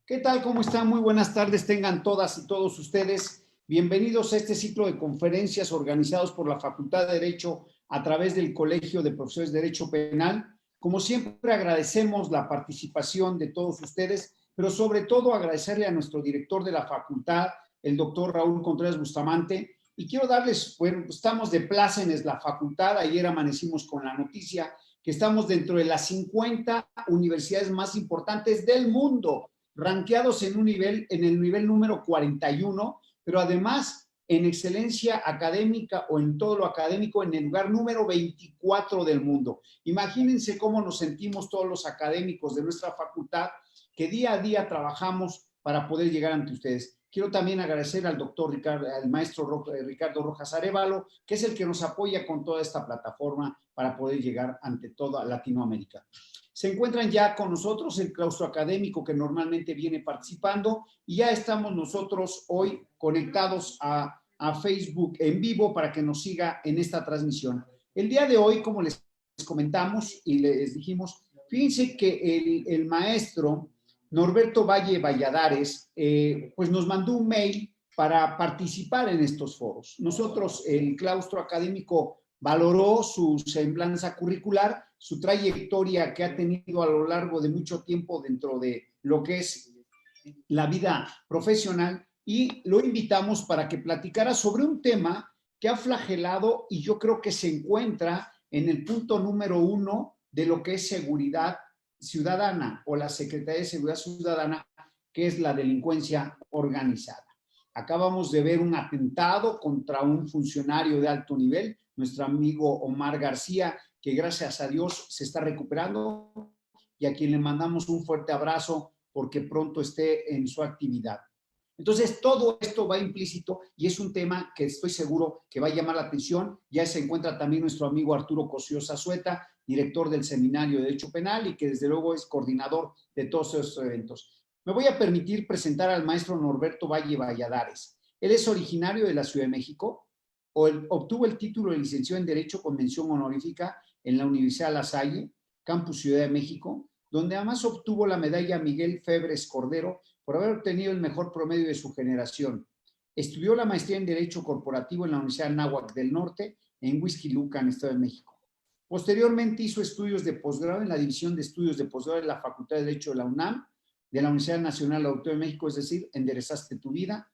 ¿Qué tal? ¿Cómo están? Muy buenas tardes tengan todas y todos ustedes. Bienvenidos a este ciclo de conferencias organizados por la Facultad de Derecho a través del Colegio de Profesores de Derecho Penal. Como siempre, agradecemos la participación de todos ustedes, pero sobre todo agradecerle a nuestro director de la facultad, el doctor Raúl Contreras Bustamante. Y quiero darles, bueno, estamos de plácemes la facultad. Ayer amanecimos con la noticia que estamos dentro de las 50 universidades más importantes del mundo, ranqueados en el nivel número 41, pero además en excelencia académica o en todo lo académico en el lugar número 24 del mundo. Imagínense cómo nos sentimos todos los académicos de nuestra facultad que día a día trabajamos para poder llegar ante ustedes. Quiero también agradecer al doctor Ricardo, al maestro Ricardo Rojas Arévalo, que es el que nos apoya con toda esta plataforma para poder llegar ante toda Latinoamérica. Se encuentran ya con nosotros el claustro académico que normalmente viene participando y ya estamos nosotros hoy conectados a Facebook en vivo para que nos siga en esta transmisión. El día de hoy, como les comentamos y les dijimos, fíjense que el maestro Norberto Valle Valladares pues nos mandó un mail para participar en estos foros. Nosotros, el claustro académico, valoró su semblanza curricular, su trayectoria que ha tenido a lo largo de mucho tiempo dentro de lo que es la vida profesional y lo invitamos para que platicara sobre un tema que ha flagelado y yo creo que se encuentra en el punto número 1 de lo que es seguridad ciudadana o la Secretaría de Seguridad Ciudadana, que es la delincuencia organizada. Acabamos de ver un atentado contra un funcionario de alto nivel, nuestro amigo Omar García, que gracias a Dios se está recuperando y a quien le mandamos un fuerte abrazo porque pronto esté en su actividad. Entonces, todo esto va implícito y es un tema que estoy seguro que va a llamar la atención. Ya se encuentra también nuestro amigo Arturo Cosío Zazueta, director del Seminario de Derecho Penal y que desde luego es coordinador de todos esos eventos. Me voy a permitir presentar al maestro Norberto Valle Valladares. Él es originario de la Ciudad de México, obtuvo el título de licenciado en Derecho con mención honorífica en la Universidad La Salle, Campus Ciudad de México, donde además obtuvo la medalla Miguel Febres Cordero por haber obtenido el mejor promedio de su generación. Estudió la maestría en Derecho Corporativo en la Universidad Anáhuac del Norte, en Huixquilucan, Estado de México. Posteriormente hizo estudios de posgrado en la División de Estudios de Posgrado de la Facultad de Derecho de la UNAM, de la Universidad Nacional Autónoma de México, es decir, Enderezaste tu Vida,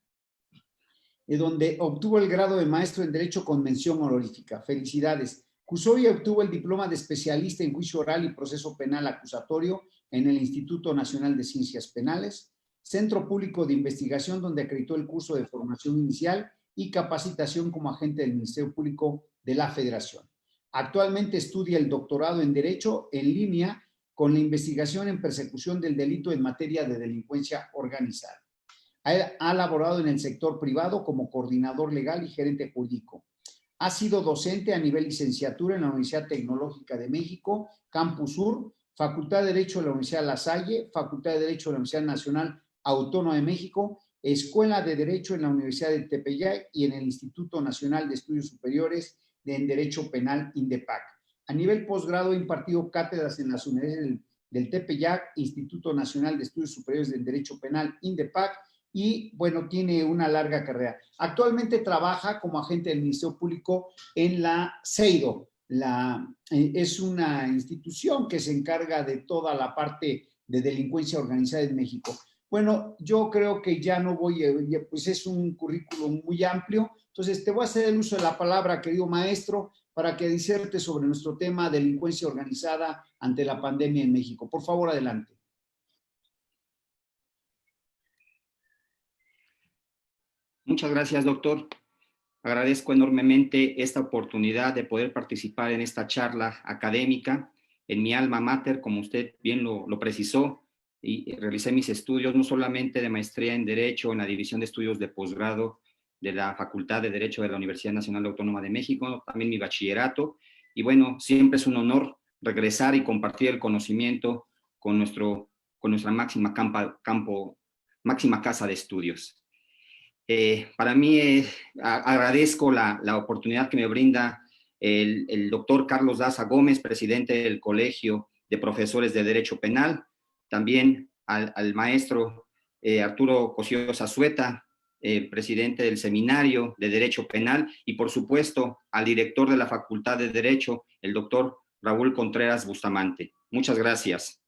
donde obtuvo el grado de maestro en Derecho con mención honorífica. Felicidades. Cursó y obtuvo el diploma de especialista en juicio oral y proceso penal acusatorio en el Instituto Nacional de Ciencias Penales, Centro Público de Investigación, donde acreditó el curso de formación inicial y capacitación como agente del Ministerio Público de la Federación. Actualmente estudia el doctorado en Derecho en línea con la investigación en persecución del delito en materia de delincuencia organizada. Ha laborado en el sector privado como coordinador legal y gerente jurídico. Ha sido docente a nivel licenciatura en la Universidad Tecnológica de México, Campus Sur, Facultad de Derecho de la Universidad La Salle, Facultad de Derecho de la Universidad Nacional Autónoma de México, Escuela de Derecho en la Universidad de Tepeyac y en el Instituto Nacional de Estudios Superiores en Derecho Penal, INDEPAC. A nivel posgrado ha impartido cátedras en las universidades del Tepeyac, Instituto Nacional de Estudios Superiores en Derecho Penal, INDEPAC, y bueno, tiene una larga carrera. Actualmente trabaja como agente del Ministerio Público en la CEIDO. Es una institución que se encarga de toda la parte de delincuencia organizada en México. Bueno, yo creo que ya no voy, pues es un currículum muy amplio, entonces te voy a hacer el uso de la palabra, querido maestro, para que diserte sobre nuestro tema delincuencia organizada ante la pandemia en México. Por favor, adelante. Muchas gracias, doctor. Agradezco enormemente esta oportunidad de poder participar en esta charla académica en mi alma mater, como usted bien lo precisó, y realicé mis estudios no solamente de maestría en Derecho en la División de Estudios de Posgrado de la Facultad de Derecho de la Universidad Nacional Autónoma de México, también mi bachillerato, y bueno, siempre es un honor regresar y compartir el conocimiento con nuestra máxima casa de estudios. Para mí agradezco la oportunidad que me brinda el doctor Carlos Daza Gómez, presidente del Colegio de Profesores de Derecho Penal, también al maestro Arturo Cosío Zazueta, presidente del Seminario de Derecho Penal, y por supuesto al director de la Facultad de Derecho, el doctor Raúl Contreras Bustamante. Muchas gracias.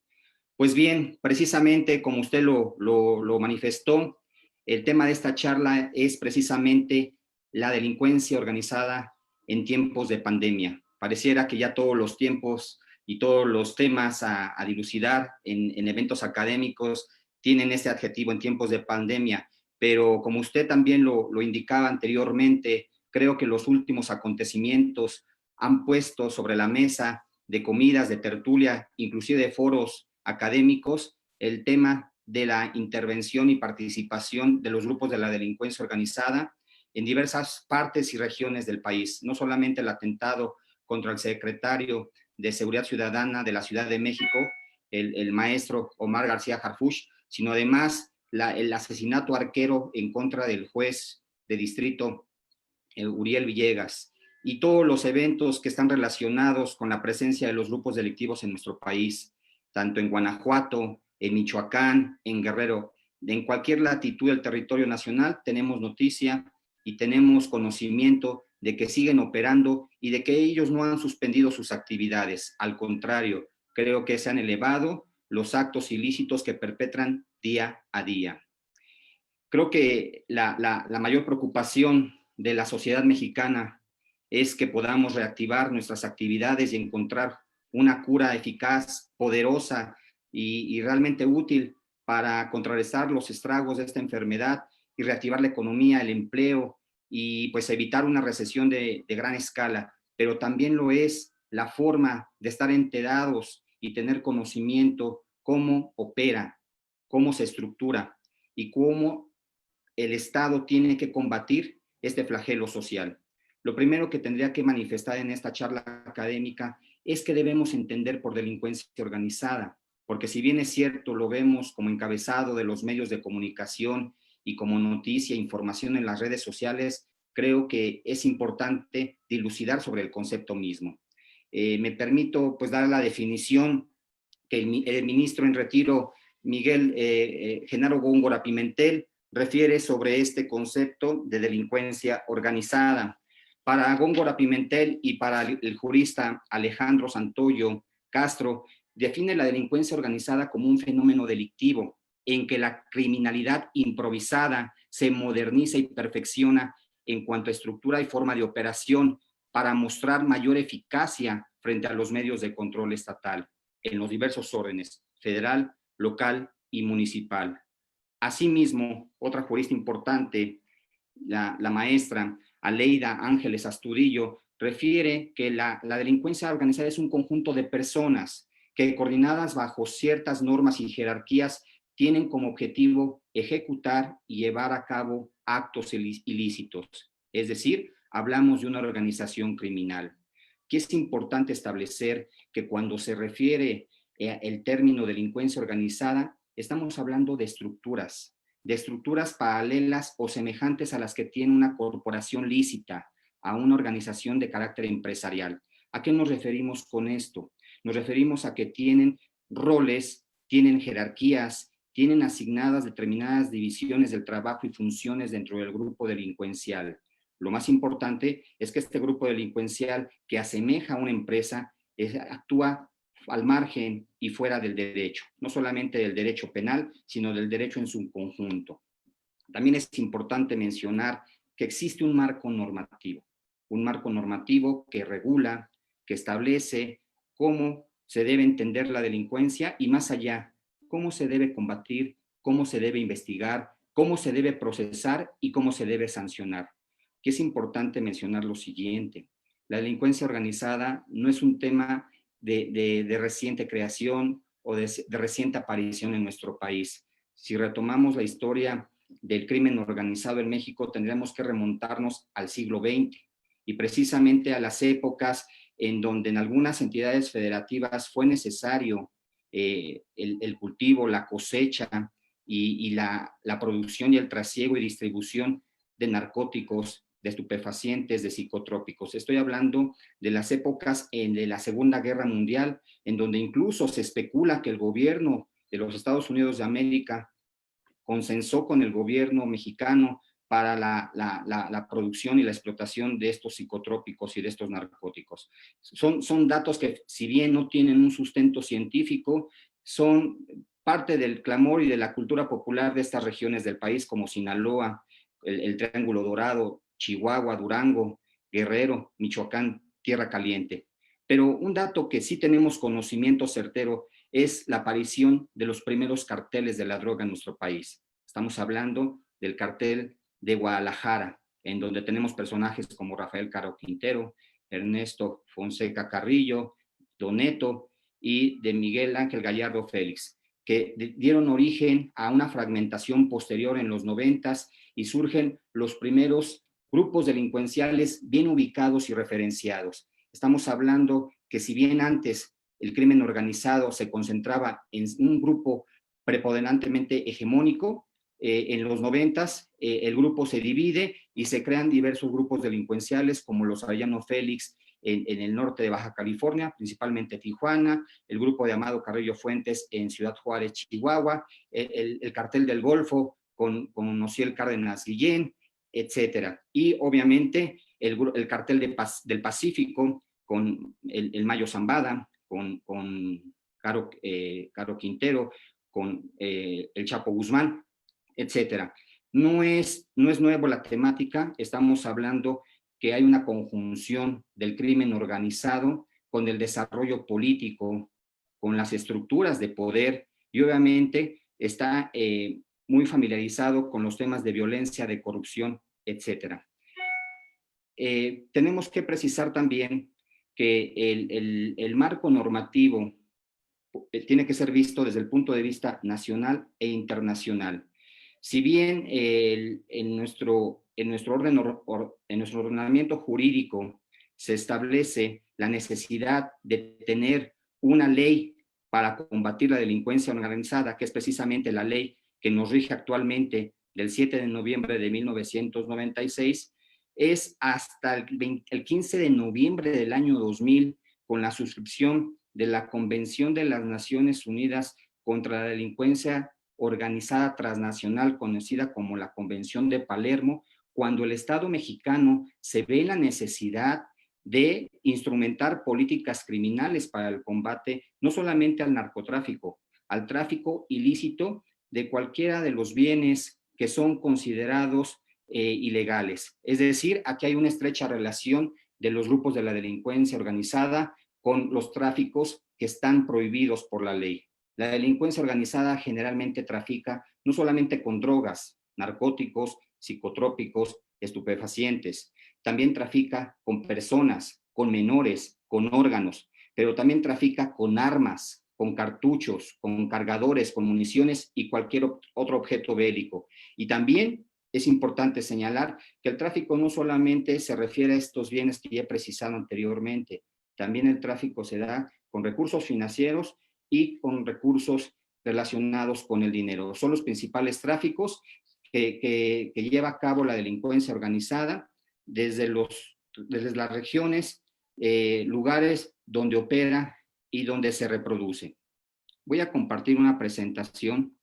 Pues bien, precisamente como usted lo manifestó, el tema de esta charla es precisamente la delincuencia organizada en tiempos de pandemia. Pareciera que ya todos los tiempos y todos los temas a dilucidar en eventos académicos tienen este adjetivo en tiempos de pandemia, pero como usted también lo indicaba anteriormente, creo que los últimos acontecimientos han puesto sobre la mesa de comidas, de tertulia, inclusive de foros académicos, el tema de la intervención y participación de los grupos de la delincuencia organizada en diversas partes y regiones del país. No solamente el atentado contra el secretario de Seguridad Ciudadana de la Ciudad de México, el maestro Omar García Harfuch, sino además el asesinato arquero en contra del juez de distrito Uriel Villegas, y todos los eventos que están relacionados con la presencia de los grupos delictivos en nuestro país, tanto en Guanajuato, en Michoacán, en Guerrero, en cualquier latitud del territorio nacional, tenemos noticia y tenemos conocimiento de que siguen operando y de que ellos no han suspendido sus actividades. Al contrario, creo que se han elevado los actos ilícitos que perpetran día a día. Creo que la mayor preocupación de la sociedad mexicana es que podamos reactivar nuestras actividades y encontrar una cura eficaz, poderosa y realmente útil para contrarrestar los estragos de esta enfermedad y reactivar la economía, el empleo y pues evitar una recesión de gran escala. Pero también lo es la forma de estar enterados y tener conocimiento cómo opera, cómo se estructura y cómo el Estado tiene que combatir este flagelo social. Lo primero que tendría que manifestar en esta charla académica es que debemos entender por delincuencia organizada, porque si bien es cierto, lo vemos como encabezado de los medios de comunicación y como noticia, información en las redes sociales, creo que es importante dilucidar sobre el concepto mismo. Me permito pues dar la definición que el ministro en retiro, Miguel Genaro Góngora Pimentel, refiere sobre este concepto de delincuencia organizada. Para Góngora Pimentel y para el jurista Alejandro Santoyo Castro, define la delincuencia organizada como un fenómeno delictivo en que la criminalidad improvisada se moderniza y perfecciona en cuanto a estructura y forma de operación para mostrar mayor eficacia frente a los medios de control estatal en los diversos órdenes, federal, local y municipal. Asimismo, otra jurista importante, la maestra Aleida Ángeles Astudillo, refiere que la delincuencia organizada es un conjunto de personas que, coordinadas bajo ciertas normas y jerarquías, tienen como objetivo ejecutar y llevar a cabo actos ilícitos. Es decir, hablamos de una organización criminal. Que es importante establecer que cuando se refiere el término delincuencia organizada, estamos hablando de estructuras paralelas o semejantes a las que tiene una corporación lícita, a una organización de carácter empresarial. ¿A qué nos referimos con esto? Nos referimos a que tienen roles, tienen jerarquías, tienen asignadas determinadas divisiones del trabajo y funciones dentro del grupo delincuencial. Lo más importante es que este grupo delincuencial que asemeja a una empresa actúa al margen y fuera del derecho, no solamente del derecho penal, sino del derecho en su conjunto. También es importante mencionar que existe un marco normativo que regula, que establece cómo se debe entender la delincuencia y más allá, cómo se debe combatir, cómo se debe investigar, cómo se debe procesar y cómo se debe sancionar. Que es importante mencionar lo siguiente: la delincuencia organizada no es un tema de reciente creación o de reciente aparición en nuestro país. Si retomamos la historia del crimen organizado en México, tendríamos que remontarnos al siglo XX y precisamente a las épocas en donde en algunas entidades federativas fue necesario el cultivo, la cosecha y la producción y el trasiego y distribución de narcóticos, de estupefacientes, de psicotrópicos. Estoy hablando de las épocas de la Segunda Guerra Mundial, en donde incluso se especula que el gobierno de los Estados Unidos de América consensó con el gobierno mexicano para la producción y la explotación de estos psicotrópicos y de estos narcóticos. Son datos que, si bien no tienen un sustento científico, son parte del clamor y de la cultura popular de estas regiones del país, como Sinaloa, el Triángulo Dorado, Chihuahua, Durango, Guerrero, Michoacán, Tierra Caliente. Pero un dato que sí tenemos conocimiento certero es la aparición de los primeros carteles de la droga en nuestro país. Estamos hablando del cartel de Guadalajara, en donde tenemos personajes como Rafael Caro Quintero, Ernesto Fonseca Carrillo, Doneto y de Miguel Ángel Gallardo Félix, que dieron origen a una fragmentación posterior en los 90s y surgen los primeros grupos delincuenciales bien ubicados y referenciados. Estamos hablando que, si bien antes el crimen organizado se concentraba en un grupo preponderantemente hegemónico, en los 90s el grupo se divide y se crean diversos grupos delincuenciales como los Arellano Félix en el norte de Baja California, principalmente Tijuana, el grupo de Amado Carrillo Fuentes en Ciudad Juárez, Chihuahua, el cartel del Golfo con Ociel Cárdenas Guillén, etcétera. Y obviamente el cartel del Pacífico con el Mayo Zambada, con Caro Quintero, con el Chapo Guzmán, etcétera. No es nuevo la temática, estamos hablando que hay una conjunción del crimen organizado con el desarrollo político, con las estructuras de poder, y obviamente está muy familiarizado con los temas de violencia, de corrupción, etcétera. Tenemos que precisar también que el marco normativo tiene que ser visto desde el punto de vista nacional e internacional. Si bien en nuestro ordenamiento jurídico se establece la necesidad de tener una ley para combatir la delincuencia organizada, que es precisamente la ley que nos rige actualmente del 7 de noviembre de 1996, es hasta el 15 de noviembre del año 2000, con la suscripción de la Convención de las Naciones Unidas contra la Delincuencia Organizada Transnacional, conocida como la Convención de Palermo, cuando el Estado mexicano se ve la necesidad de instrumentar políticas criminales para el combate no solamente al narcotráfico, al tráfico ilícito de cualquiera de los bienes que son considerados ilegales. Es decir, aquí hay una estrecha relación de los grupos de la delincuencia organizada con los tráficos que están prohibidos por la ley. La delincuencia organizada generalmente trafica no solamente con drogas, narcóticos, psicotrópicos, estupefacientes, también trafica con personas, con menores, con órganos, pero también trafica con armas, con cartuchos, con cargadores, con municiones y cualquier otro objeto bélico. Y también es importante señalar que el tráfico no solamente se refiere a estos bienes que ya he precisado anteriormente, también el tráfico se da con recursos financieros y con recursos relacionados con el dinero. Son los principales tráficos que lleva a cabo la delincuencia organizada desde las regiones, lugares donde opera y donde se reproduce. Voy a compartir una presentación.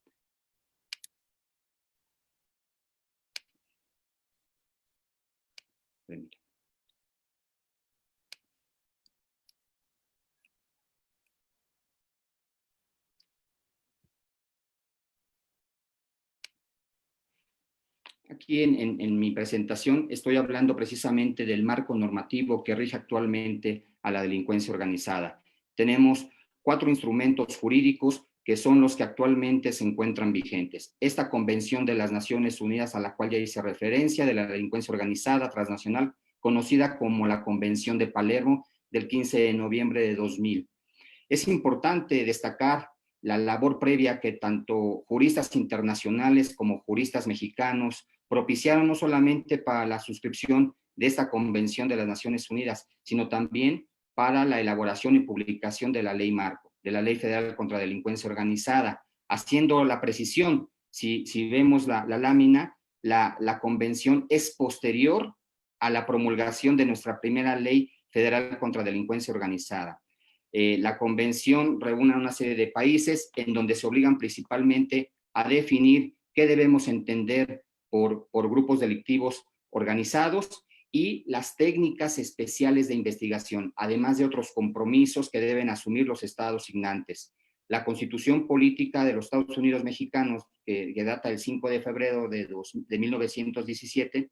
Aquí en mi presentación estoy hablando precisamente del marco normativo que rige actualmente a la delincuencia organizada. Tenemos 4 instrumentos jurídicos que son los que actualmente se encuentran vigentes. Esta Convención de las Naciones Unidas, a la cual ya hice referencia, de la delincuencia organizada transnacional, conocida como la Convención de Palermo del 15 de noviembre de 2000. Es importante destacar la labor previa que tanto juristas internacionales como juristas mexicanos propiciaron no solamente para la suscripción de esta Convención de las Naciones Unidas, sino también para la elaboración y publicación de la Ley Marco, de la Ley Federal contra la Delincuencia Organizada, haciendo la precisión. Si vemos la lámina, la convención es posterior a la promulgación de nuestra primera Ley Federal contra la Delincuencia Organizada. La convención reúne a una serie de países en donde se obligan principalmente a definir qué debemos entender por grupos delictivos organizados y las técnicas especiales de investigación, además de otros compromisos que deben asumir los estados signantes. La Constitución Política de los Estados Unidos Mexicanos, que data del 5 de febrero de 1917,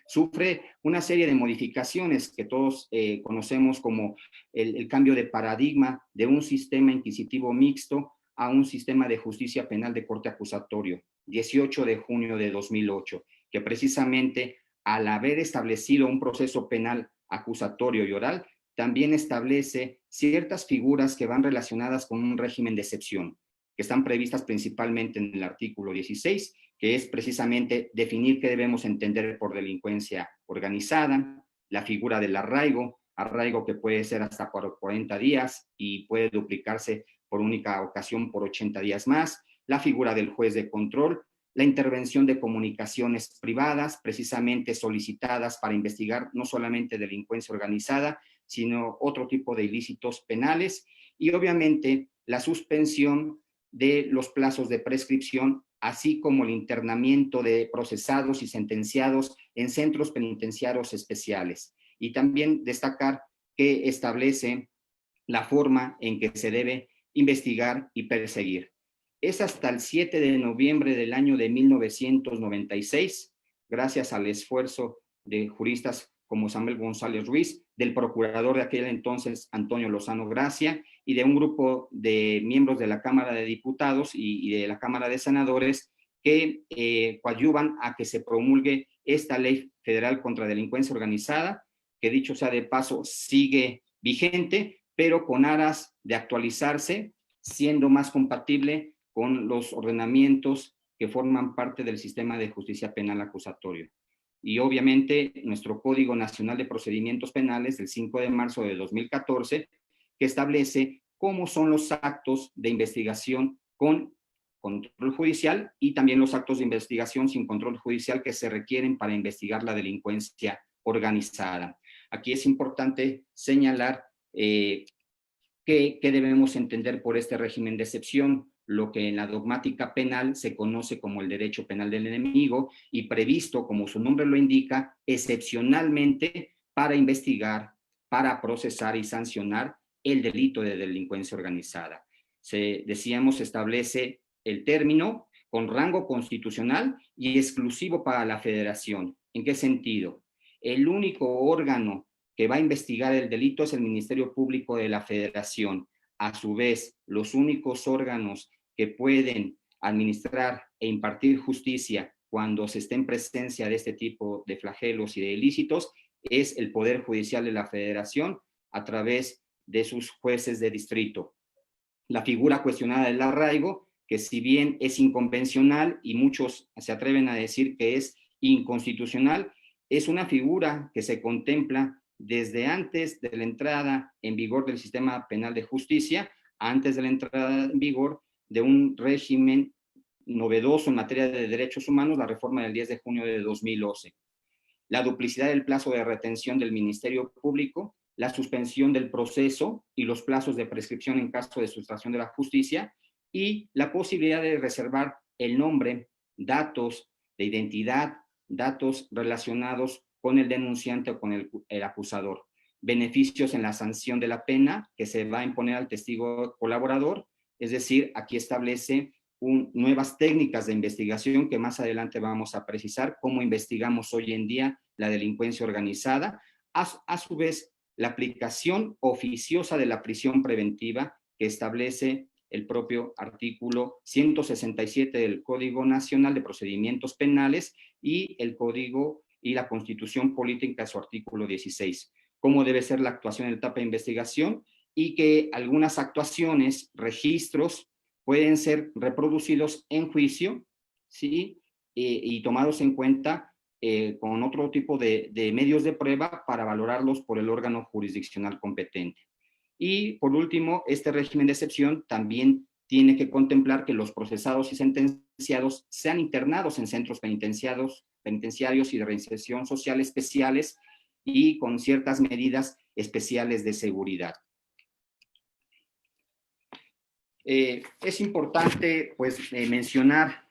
sufre una serie de modificaciones que todos conocemos como el cambio de paradigma de un sistema inquisitivo mixto a un sistema de justicia penal de corte acusatorio, 18 de junio de 2008, que precisamente al haber establecido un proceso penal acusatorio y oral, también establece ciertas figuras que van relacionadas con un régimen de excepción, que están previstas principalmente en el artículo 16, que es precisamente definir qué debemos entender por delincuencia organizada, la figura del arraigo que puede ser hasta por 40 días y puede duplicarse por única ocasión por 80 días más, la figura del juez de control, la intervención de comunicaciones privadas, precisamente solicitadas para investigar no solamente delincuencia organizada, sino otro tipo de ilícitos penales, y obviamente la suspensión de los plazos de prescripción, así como el internamiento de procesados y sentenciados en centros penitenciarios especiales. Y también destacar que establece la forma en que se debe investigar y perseguir. Es hasta el 7 de noviembre del año de 1996, gracias al esfuerzo de juristas como Samuel González Ruiz, del procurador de aquel entonces, Antonio Lozano Gracia, y de un grupo de miembros de la Cámara de Diputados y de la Cámara de Senadores que coadyuvan a que se promulgue esta ley federal contra delincuencia organizada, que dicho sea de paso sigue vigente, pero con aras de actualizarse, siendo más compatible con los ordenamientos que forman parte del sistema de justicia penal acusatorio. Y obviamente nuestro Código Nacional de Procedimientos Penales del 5 de marzo de 2014, que establece cómo son los actos de investigación con control judicial y también los actos de investigación sin control judicial que se requieren para investigar la delincuencia organizada. Aquí es importante señalar qué debemos entender por este régimen de excepción, lo que en la dogmática penal se conoce como el derecho penal del enemigo y previsto, como su nombre lo indica, excepcionalmente para investigar, para procesar y sancionar el delito de delincuencia organizada. Decíamos, establece el término con rango constitucional y exclusivo para la federación. ¿En qué sentido? El único órgano que va a investigar el delito es el Ministerio Público de la Federación. A su vez, los únicos órganos que pueden administrar e impartir justicia cuando se esté en presencia de este tipo de flagelos y de ilícitos es el Poder Judicial de la Federación a través de sus jueces de distrito. La figura cuestionada del arraigo, que si bien es inconvencional y muchos se atreven a decir que es inconstitucional, es una figura que se contempla desde antes de la entrada en vigor del sistema penal de justicia, antes de la entrada en vigor de un régimen novedoso en materia de derechos humanos, la reforma del 10 de junio de 2011. La duplicidad del plazo de retención del Ministerio Público, la suspensión del proceso y los plazos de prescripción en caso de sustracción de la justicia y la posibilidad de reservar el nombre, datos de identidad, datos relacionados con el denunciante o con el acusador. Beneficios en la sanción de la pena que se va a imponer al testigo colaborador, es decir, aquí establece nuevas técnicas de investigación que más adelante vamos a precisar, cómo investigamos hoy en día la delincuencia organizada, a su vez la aplicación oficiosa de la prisión preventiva que establece el propio artículo 167 del Código Nacional de Procedimientos Penales y el Código y la Constitución Política, su artículo 16. Cómo debe ser la actuación en la etapa de investigación y que algunas actuaciones, registros, pueden ser reproducidos en juicio, ¿sí? Y tomados en cuenta con otro tipo de medios de prueba para valorarlos por el órgano jurisdiccional competente. Y por último, este régimen de excepción también tiene que contemplar que los procesados y sentenciados sean internados en centros penitenciarios y de reinserción social especiales y con ciertas medidas especiales de seguridad. Es importante pues, mencionar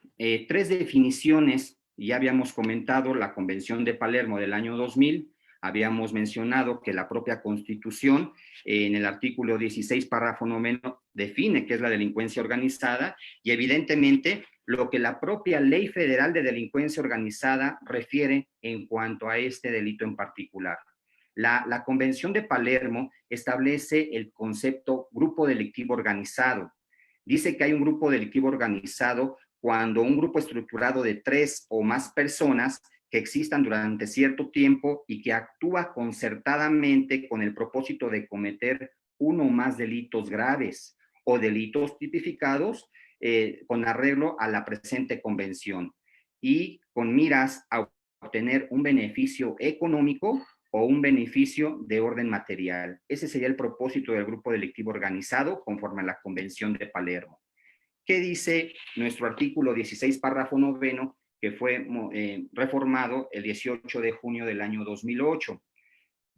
Tres definiciones, ya habíamos comentado la Convención de Palermo del año 2000, habíamos mencionado que la propia Constitución, en el artículo 16, párrafo 9, define qué es la delincuencia organizada, y evidentemente lo que la propia Ley Federal de Delincuencia Organizada refiere en cuanto a este delito en particular. La Convención de Palermo establece el concepto grupo delictivo organizado. Dice que hay un grupo delictivo organizado cuando un grupo estructurado de 3 o más personas que existan durante cierto tiempo y que actúa concertadamente con el propósito de cometer uno o más delitos graves o delitos tipificados con arreglo a la presente convención y con miras a obtener un beneficio económico o un beneficio de orden material. Ese sería el propósito del grupo delictivo organizado conforme a la Convención de Palermo. ¿Qué dice nuestro artículo 16, párrafo 9, que fue reformado el 18 de junio del año 2008?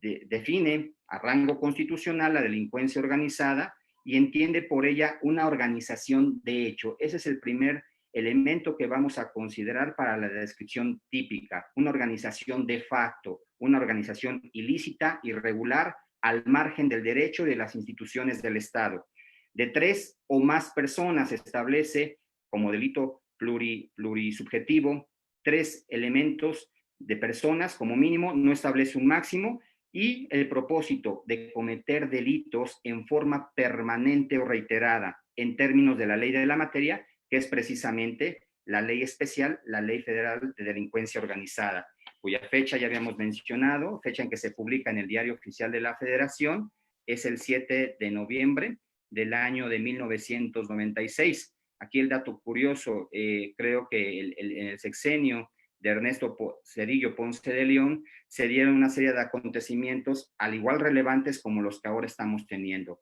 Define a rango constitucional la delincuencia organizada y entiende por ella una organización de hecho. Ese es el primer elemento que vamos a considerar para la descripción típica, una organización de facto, una organización ilícita, irregular, al margen del derecho y de las instituciones del Estado. De 3 o más personas establece como delito plurisubjetivo 3 elementos de personas como mínimo, no establece un máximo, y el propósito de cometer delitos en forma permanente o reiterada en términos de la ley de la materia, que es precisamente la ley especial, la Ley Federal de Delincuencia Organizada, cuya fecha ya habíamos mencionado, fecha en que se publica en el Diario Oficial de la Federación, es el 7 de noviembre del año de 1996. Aquí el dato curioso, creo que en el sexenio de Ernesto Zedillo Ponce de León, se dieron una serie de acontecimientos al igual relevantes como los que ahora estamos teniendo.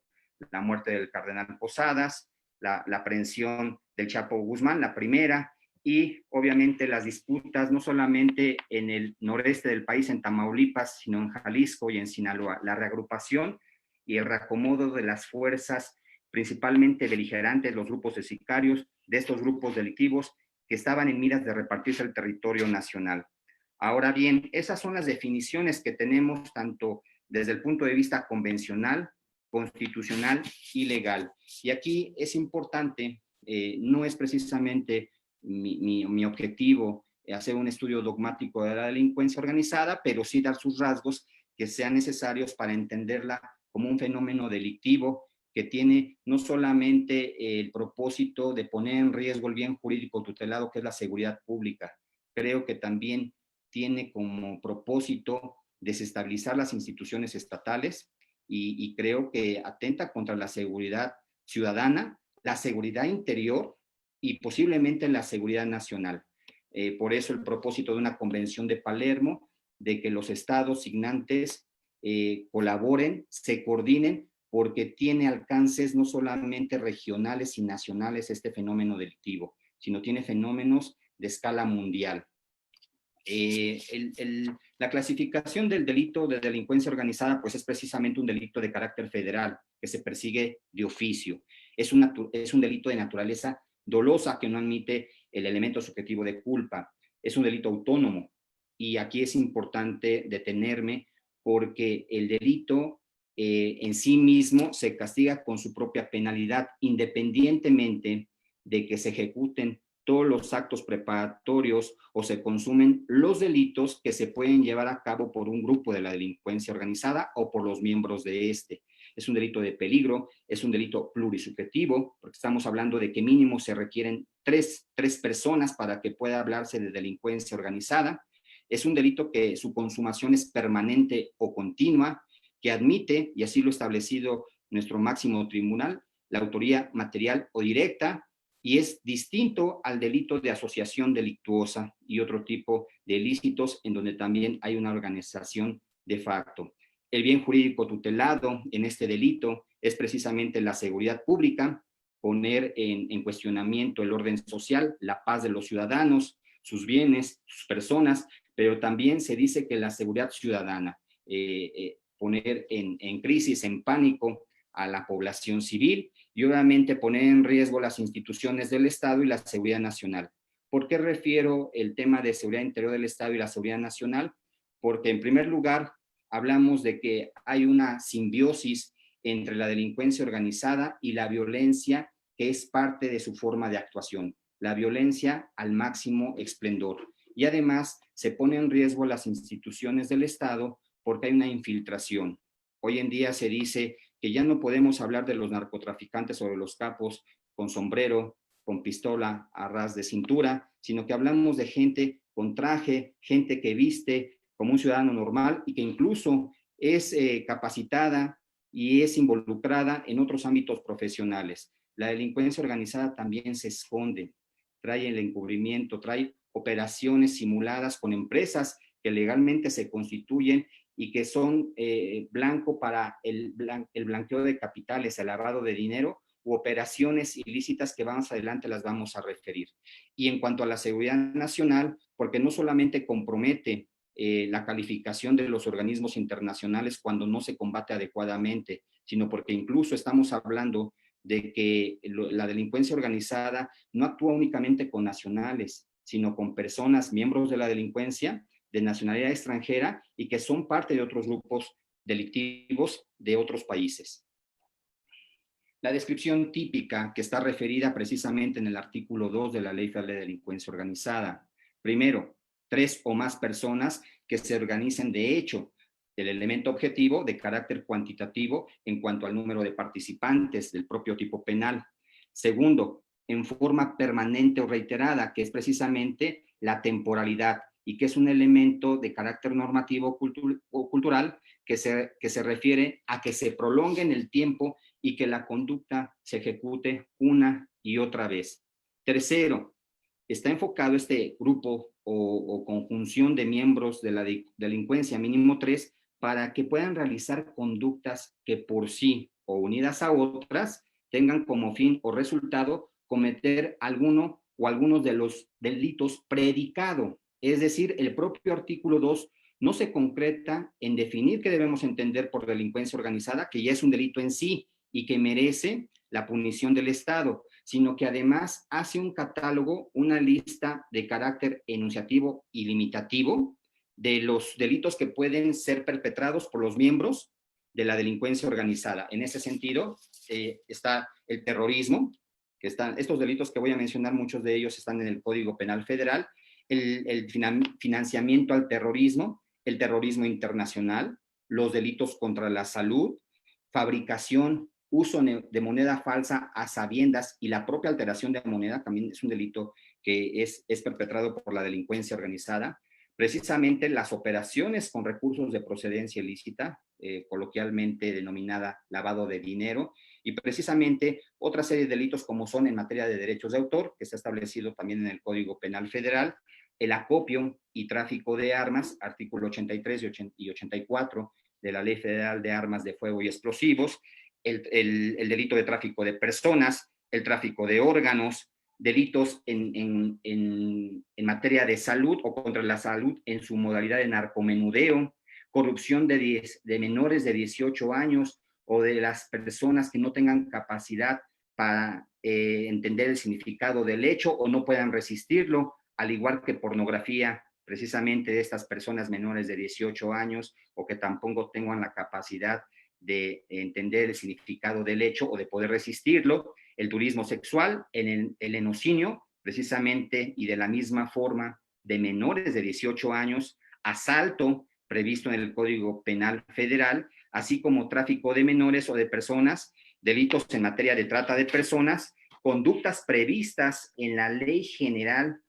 La muerte del cardenal Posadas, la aprehensión del Chapo Guzmán, la primera, y obviamente las disputas no solamente en el noreste del país, en Tamaulipas, sino en Jalisco y en Sinaloa. La reagrupación y el reacomodo de las fuerzas, principalmente beligerantes, los grupos de sicarios, de estos grupos delictivos, que estaban en miras de repartirse el territorio nacional. Ahora bien, esas son las definiciones que tenemos tanto desde el punto de vista convencional, constitucional y legal. Y aquí es importante, no es precisamente mi objetivo hacer un estudio dogmático de la delincuencia organizada, pero sí dar sus rasgos que sean necesarios para entenderla como un fenómeno delictivo que tiene no solamente el propósito de poner en riesgo el bien jurídico tutelado, que es la seguridad pública, creo que también tiene como propósito desestabilizar las instituciones estatales y creo que atenta contra la seguridad ciudadana, la seguridad interior y posiblemente la seguridad nacional. Por eso el propósito de una convención de Palermo, de que los estados signantes colaboren, se coordinen, porque tiene alcances no solamente regionales y nacionales este fenómeno delictivo, sino tiene fenómenos de escala mundial. La clasificación del delito de delincuencia organizada pues es precisamente un delito de carácter federal que se persigue de oficio. Es un delito de naturaleza dolosa que no admite el elemento subjetivo de culpa. Es un delito autónomo y aquí es importante detenerme porque el delito en sí mismo se castiga con su propia penalidad, independientemente de que se ejecuten todos los actos preparatorios o se consumen los delitos que se pueden llevar a cabo por un grupo de la delincuencia organizada o por los miembros de este. Es un delito de peligro, es un delito plurisubjetivo, porque estamos hablando de que mínimo se requieren tres personas para que pueda hablarse de delincuencia organizada. Es un delito que su consumación es permanente o continua, que admite, y así lo ha establecido nuestro máximo tribunal, la autoría material o directa, y es distinto al delito de asociación delictuosa y otro tipo de ilícitos en donde también hay una organización de facto. El bien jurídico tutelado en este delito es precisamente la seguridad pública, poner en cuestionamiento el orden social, la paz de los ciudadanos, sus bienes, sus personas, pero también se dice que la seguridad ciudadana, poner en crisis, en pánico a la población civil y obviamente poner en riesgo las instituciones del Estado y la seguridad nacional. ¿Por qué refiero el tema de seguridad interior del Estado y la seguridad nacional? Porque en primer lugar hablamos de que hay una simbiosis entre la delincuencia organizada y la violencia, que es parte de su forma de actuación, la violencia al máximo esplendor. Y además se pone en riesgo las instituciones del Estado porque hay una infiltración. Hoy en día se dice que ya no podemos hablar de los narcotraficantes o de los capos con sombrero, con pistola a ras de cintura, sino que hablamos de gente con traje, gente que viste como un ciudadano normal y que incluso es capacitada y es involucrada en otros ámbitos profesionales. La delincuencia organizada también se esconde, trae el encubrimiento, trae operaciones simuladas con empresas que legalmente se constituyen y que son blanco para el blanqueo de capitales, el lavado de dinero u operaciones ilícitas que más adelante las vamos a referir. Y en cuanto a la seguridad nacional, porque no solamente compromete la calificación de los organismos internacionales cuando no se combate adecuadamente, sino porque incluso estamos hablando de que la delincuencia organizada no actúa únicamente con nacionales, sino con personas, miembros de la delincuencia de nacionalidad extranjera y que son parte de otros grupos delictivos de otros países. La descripción típica que está referida precisamente en el artículo 2 de la Ley Federal de Delincuencia Organizada. Primero, 3 o más personas que se organicen de hecho. El elemento objetivo de carácter cuantitativo en cuanto al número de participantes del propio tipo penal. Segundo, en forma permanente o reiterada, que es precisamente la temporalidad y que es un elemento de carácter normativo o cultural que se refiere a que se prolongue en el tiempo y que la conducta se ejecute una y otra vez. Tercero, está enfocado este grupo o conjunción de miembros de la delincuencia, mínimo 3, para que puedan realizar conductas que por sí o unidas a otras tengan como fin o resultado cometer alguno o algunos de los delitos predicado. Es decir, el propio artículo 2 no se concreta en definir qué debemos entender por delincuencia organizada, que ya es un delito en sí y que merece la punición del Estado, sino que además hace un catálogo, una lista de carácter enunciativo y limitativo de los delitos que pueden ser perpetrados por los miembros de la delincuencia organizada. En ese sentido, está el terrorismo, que están, estos delitos que voy a mencionar, muchos de ellos están en el Código Penal Federal, el financiamiento al terrorismo, el terrorismo internacional, los delitos contra la salud, fabricación, uso de moneda falsa a sabiendas y la propia alteración de moneda también es un delito que es perpetrado por la delincuencia organizada. Precisamente las operaciones con recursos de procedencia ilícita, coloquialmente denominada lavado de dinero, y precisamente otra serie de delitos como son en materia de derechos de autor, que está establecido también en el Código Penal Federal, el acopio y tráfico de armas, artículo 83 y 84 de la Ley Federal de Armas de Fuego y Explosivos, el delito de tráfico de personas, el tráfico de órganos, delitos en materia de salud o contra la salud en su modalidad de narcomenudeo, corrupción de menores de 18 años o de las personas que no tengan capacidad para entender el significado del hecho o no puedan resistirlo, al igual que pornografía precisamente de estas personas menores de 18 años o que tampoco tengan la capacidad de entender el significado del hecho o de poder resistirlo, el turismo sexual, el enocinio, precisamente y de la misma forma de menores de 18 años, asalto previsto en el Código Penal Federal, así como tráfico de menores o de personas, delitos en materia de trata de personas, conductas previstas en la Ley General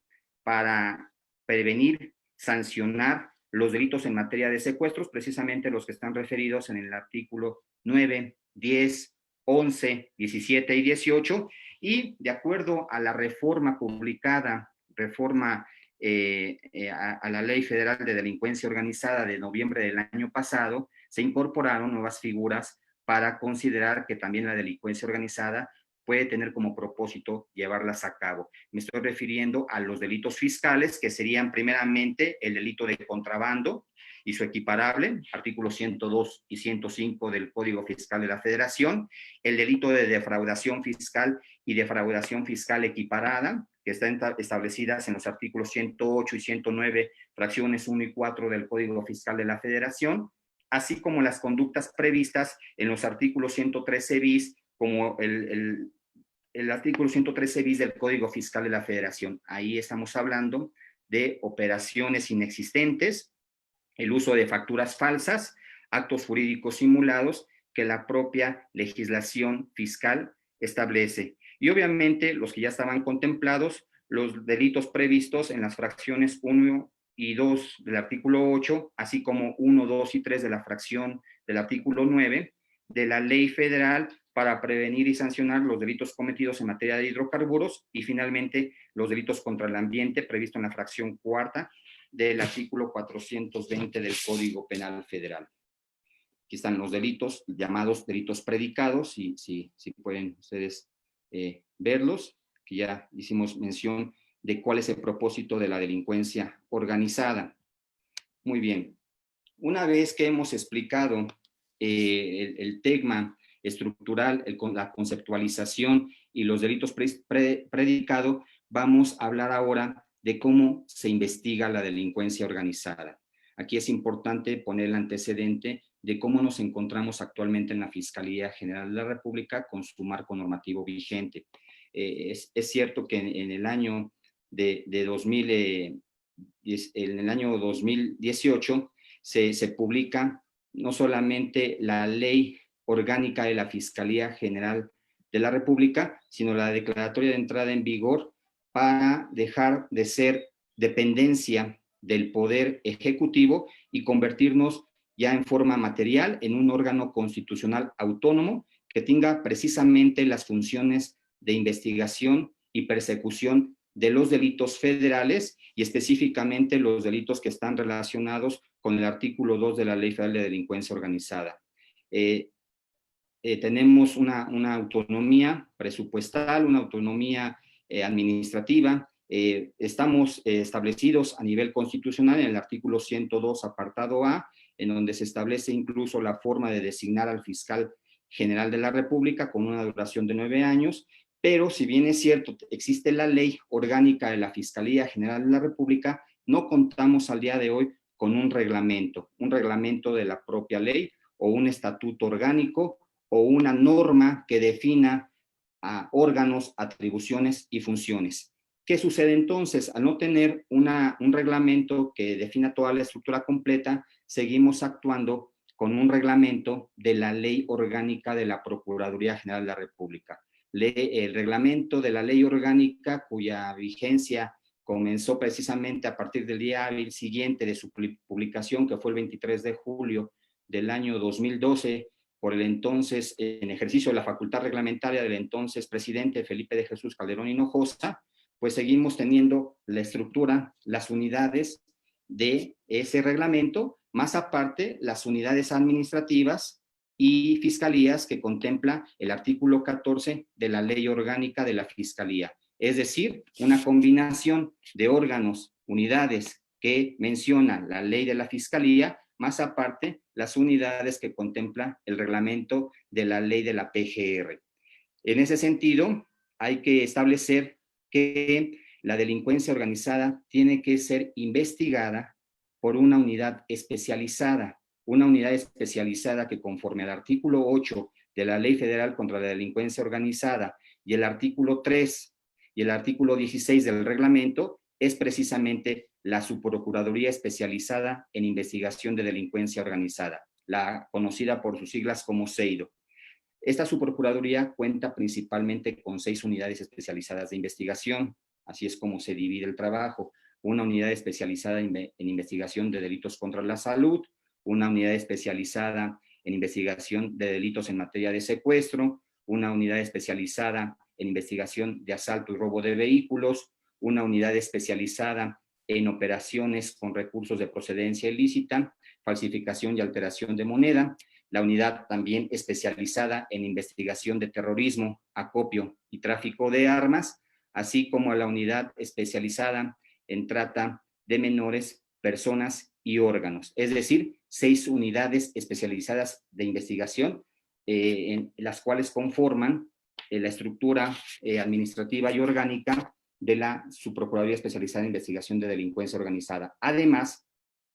para prevenir, sancionar los delitos en materia de secuestros, precisamente los que están referidos en el artículo 9, 10, 11, 17 y 18, y de acuerdo a la reforma publicada, reforma a la Ley Federal de Delincuencia Organizada de noviembre del año pasado, se incorporaron nuevas figuras para considerar que también la delincuencia organizada puede tener como propósito llevarlas a cabo. Me estoy refiriendo a los delitos fiscales, que serían primeramente el delito de contrabando y su equiparable, artículos 102 y 105 del Código Fiscal de la Federación, el delito de defraudación fiscal y defraudación fiscal equiparada, que están establecidas en los artículos 108 y 109, fracciones 1 y 4 del Código Fiscal de la Federación, así como las conductas previstas en los artículos 113 bis, como el artículo 113 bis del Código Fiscal de la Federación. Ahí estamos hablando de operaciones inexistentes, el uso de facturas falsas, actos jurídicos simulados que la propia legislación fiscal establece. Y obviamente los que ya estaban contemplados, los delitos previstos en las fracciones 1 y 2 del artículo 8, así como 1, 2 y 3 de la fracción del artículo 9 de la Ley Federal para prevenir y sancionar los delitos cometidos en materia de hidrocarburos y finalmente los delitos contra el ambiente previsto en la fracción 4 del artículo 420 del Código Penal Federal. Aquí están los delitos llamados delitos predicados, si pueden ustedes verlos, que ya hicimos mención de cuál es el propósito de la delincuencia organizada. Muy bien. Una vez que hemos explicado el tema estructural, la conceptualización y los delitos predicados, vamos a hablar ahora de cómo se investiga la delincuencia organizada. Aquí es importante poner el antecedente de cómo nos encontramos actualmente en la Fiscalía General de la República con su marco normativo vigente. Es cierto que en el año en el año 2018 se publica no solamente la Ley Orgánica de la Fiscalía General de la República, sino la declaratoria de entrada en vigor para dejar de ser dependencia del Poder Ejecutivo y convertirnos ya en forma material en un órgano constitucional autónomo que tenga precisamente las funciones de investigación y persecución de los delitos federales y específicamente los delitos que están relacionados con el artículo 2 de la Ley Federal de Delincuencia Organizada. Tenemos una autonomía presupuestal, una autonomía administrativa. Estamos establecidos a nivel constitucional en el artículo 102, apartado A, en donde se establece incluso la forma de designar al fiscal general de la República con una duración de 9 años, pero si bien es cierto, existe la Ley Orgánica de la Fiscalía General de la República, no contamos al día de hoy con un reglamento de la propia ley o un estatuto orgánico o una norma que defina a órganos, atribuciones y funciones. ¿Qué sucede entonces? Al no tener un reglamento que defina toda la estructura completa, seguimos actuando con un reglamento de la Ley Orgánica de la Procuraduría General de la República. El reglamento de la Ley Orgánica, cuya vigencia comenzó precisamente a partir del día hábil siguiente de su publicación, que fue el 23 de julio del año 2012, por el entonces, en ejercicio de la facultad reglamentaria del entonces presidente Felipe de Jesús Calderón Hinojosa, pues seguimos teniendo la estructura, las unidades de ese reglamento, más aparte las unidades administrativas y fiscalías que contempla el artículo 14 de la Ley Orgánica de la Fiscalía. Es decir, una combinación de órganos, unidades que menciona la Ley de la Fiscalía, más aparte las unidades que contempla el reglamento de la Ley de la PGR. En ese sentido, hay que establecer que la delincuencia organizada tiene que ser investigada por una unidad especializada que conforme al artículo 8 de la Ley Federal contra la Delincuencia Organizada y el artículo 3 y el artículo 16 del reglamento, es precisamente la Subprocuraduría Especializada en Investigación de Delincuencia Organizada, la conocida por sus siglas como SEIDO. Esta subprocuraduría cuenta principalmente con 6 unidades especializadas de investigación, así es como se divide el trabajo. Una unidad especializada en investigación de delitos contra la salud, una unidad especializada en investigación de delitos en materia de secuestro, una unidad especializada en investigación de asalto y robo de vehículos, una unidad especializada en operaciones con recursos de procedencia ilícita, falsificación y alteración de moneda, la unidad también especializada en investigación de terrorismo, acopio y tráfico de armas, así como la unidad especializada en trata de menores, personas y órganos. Es decir, 6 unidades especializadas de investigación, en las cuales conforman la estructura administrativa y orgánica de la Subprocuraduría Especializada en Investigación de Delincuencia Organizada. Además,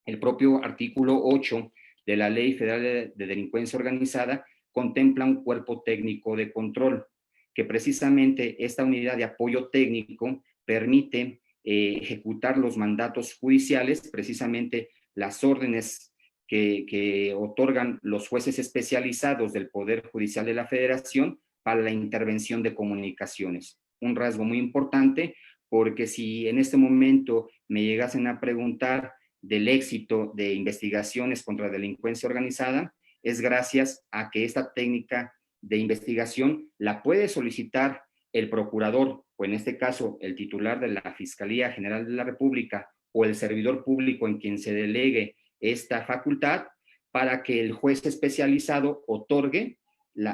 el propio artículo 8 de la Ley Federal de Delincuencia Organizada contempla un cuerpo técnico de control, que precisamente esta unidad de apoyo técnico permite ejecutar los mandatos judiciales, precisamente las órdenes que otorgan los jueces especializados del Poder Judicial de la Federación para la intervención de comunicaciones. Un rasgo muy importante, porque si en este momento me llegasen a preguntar del éxito de investigaciones contra delincuencia organizada, es gracias a que esta técnica de investigación la puede solicitar el procurador, o en este caso el titular de la Fiscalía General de la República, o el servidor público en quien se delegue esta facultad, para que el juez especializado otorgue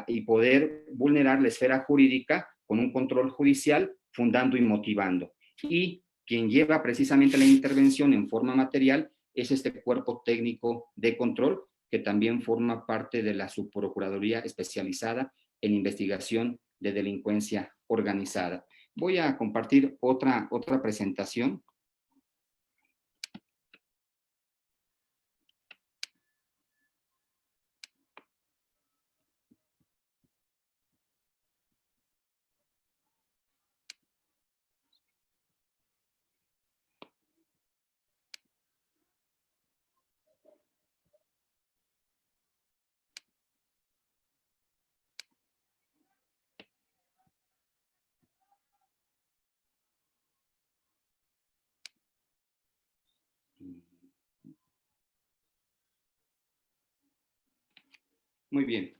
y poder vulnerar la esfera jurídica con un control judicial, fundando y motivando. Y quien lleva precisamente la intervención en forma material es este cuerpo técnico de control, que también forma parte de la Subprocuraduría Especializada en Investigación de Delincuencia Organizada. Voy a compartir otra presentación. Muy bien.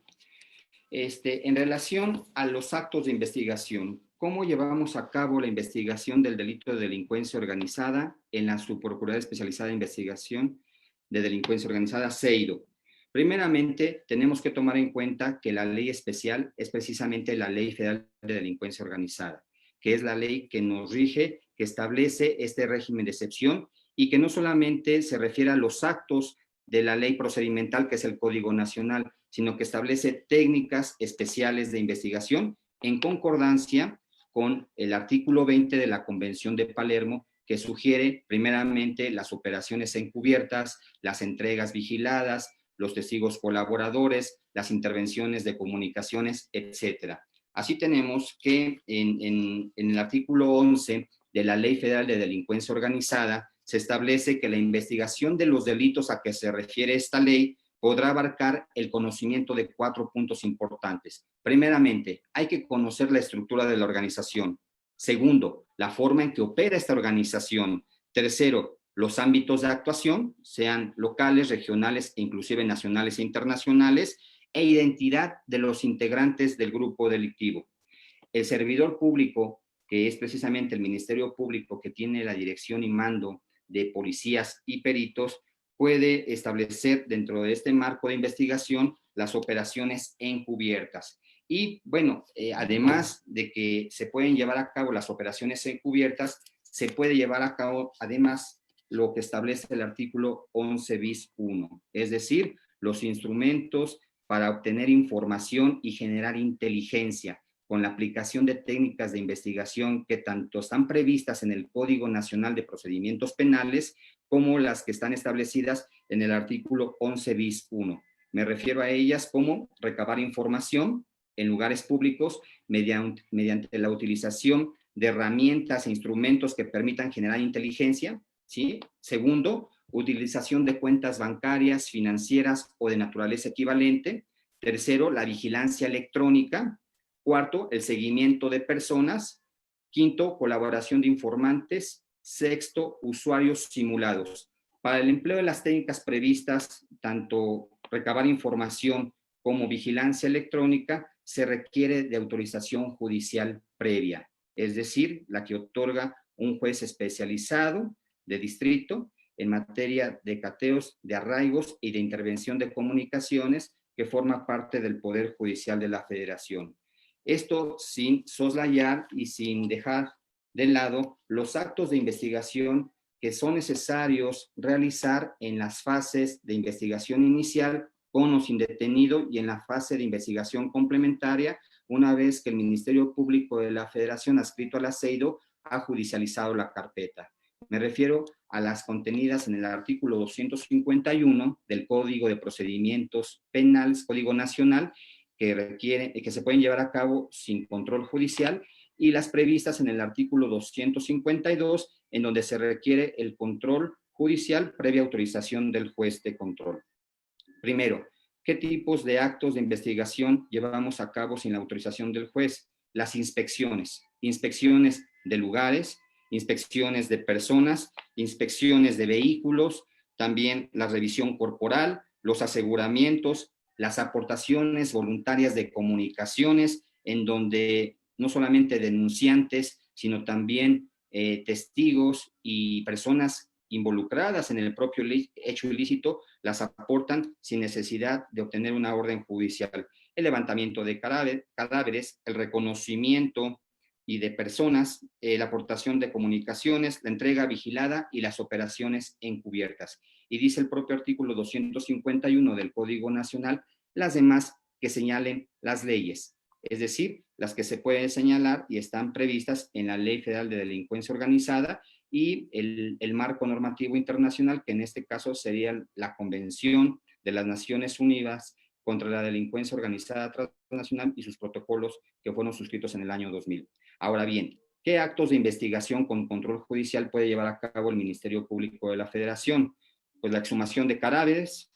En relación a los actos de investigación, ¿cómo llevamos a cabo la investigación del delito de delincuencia organizada en la Subprocuraduría Especializada de Investigación de Delincuencia Organizada, SEIDO? Primeramente, tenemos que tomar en cuenta que la ley especial es precisamente la Ley Federal de Delincuencia Organizada, que es la ley que nos rige, que establece este régimen de excepción y que no solamente se refiere a los actos de la ley procedimental, que es el Código Nacional, sino que establece técnicas especiales de investigación en concordancia con el artículo 20 de la Convención de Palermo, que sugiere primeramente las operaciones encubiertas, las entregas vigiladas, los testigos colaboradores, las intervenciones de comunicaciones, etcétera. Así tenemos que en el artículo 11 de la Ley Federal de Delincuencia Organizada se establece que la investigación de los delitos a que se refiere esta ley podrá abarcar el conocimiento de 4 puntos importantes. Primeramente, hay que conocer la estructura de la organización. Segundo, la forma en que opera esta organización. Tercero, los ámbitos de actuación, sean locales, regionales e inclusive nacionales e internacionales, e identidad de los integrantes del grupo delictivo. El servidor público, que es precisamente el Ministerio Público que tiene la dirección y mando de policías y peritos, puede establecer dentro de este marco de investigación las operaciones encubiertas. Y bueno, además de que se pueden llevar a cabo las operaciones encubiertas, se puede llevar a cabo además lo que establece el artículo 11 bis 1, es decir, los instrumentos para obtener información y generar inteligencia con la aplicación de técnicas de investigación que tanto están previstas en el Código Nacional de Procedimientos Penales como las que están establecidas en el artículo 11 bis 1. Me refiero a ellas como recabar información en lugares públicos mediante la utilización de herramientas e instrumentos que permitan generar inteligencia, ¿sí? Segundo, utilización de cuentas bancarias, financieras o de naturaleza equivalente. Tercero, la vigilancia electrónica. Cuarto, el seguimiento de personas. Quinto, colaboración de informantes. Sexto, usuarios simulados. Para el empleo de las técnicas previstas, tanto recabar información como vigilancia electrónica, se requiere de autorización judicial previa, es decir, la que otorga un juez especializado de distrito en materia de cateos, de arraigos y de intervención de comunicaciones, que forma parte del Poder Judicial de la Federación. Esto sin soslayar y sin dejar de lado los actos de investigación que son necesarios realizar en las fases de investigación inicial con o sin detenido y en la fase de investigación complementaria una vez que el Ministerio Público de la Federación, adscrito a la CEIDO, ha judicializado la carpeta. Me refiero a las contenidas en el artículo 251 del Código de Procedimientos Penales, Código Nacional, que se pueden llevar a cabo sin control judicial, y las previstas en el artículo 252, en donde se requiere el control judicial previa autorización del juez de control. Primero, ¿qué tipos de actos de investigación llevamos a cabo sin la autorización del juez? Las inspecciones. Inspecciones de lugares, inspecciones de personas, inspecciones de vehículos, también la revisión corporal, los aseguramientos, las aportaciones voluntarias de comunicaciones, en donde no solamente denunciantes, sino también testigos y personas involucradas en el propio hecho ilícito las aportan sin necesidad de obtener una orden judicial. El levantamiento de cadáveres, el reconocimiento y de personas, la aportación de comunicaciones, la entrega vigilada y las operaciones encubiertas. Y dice el propio artículo 251 del Código Nacional, las demás que señalen las leyes, es decir, las que se pueden señalar y están previstas en la Ley Federal de Delincuencia Organizada y el marco normativo internacional, que en este caso sería la Convención de las Naciones Unidas contra la Delincuencia Organizada Transnacional y sus protocolos que fueron suscritos en el año 2000. Ahora bien, ¿qué actos de investigación con control judicial puede llevar a cabo el Ministerio Público de la Federación? Pues la exhumación de cadáveres,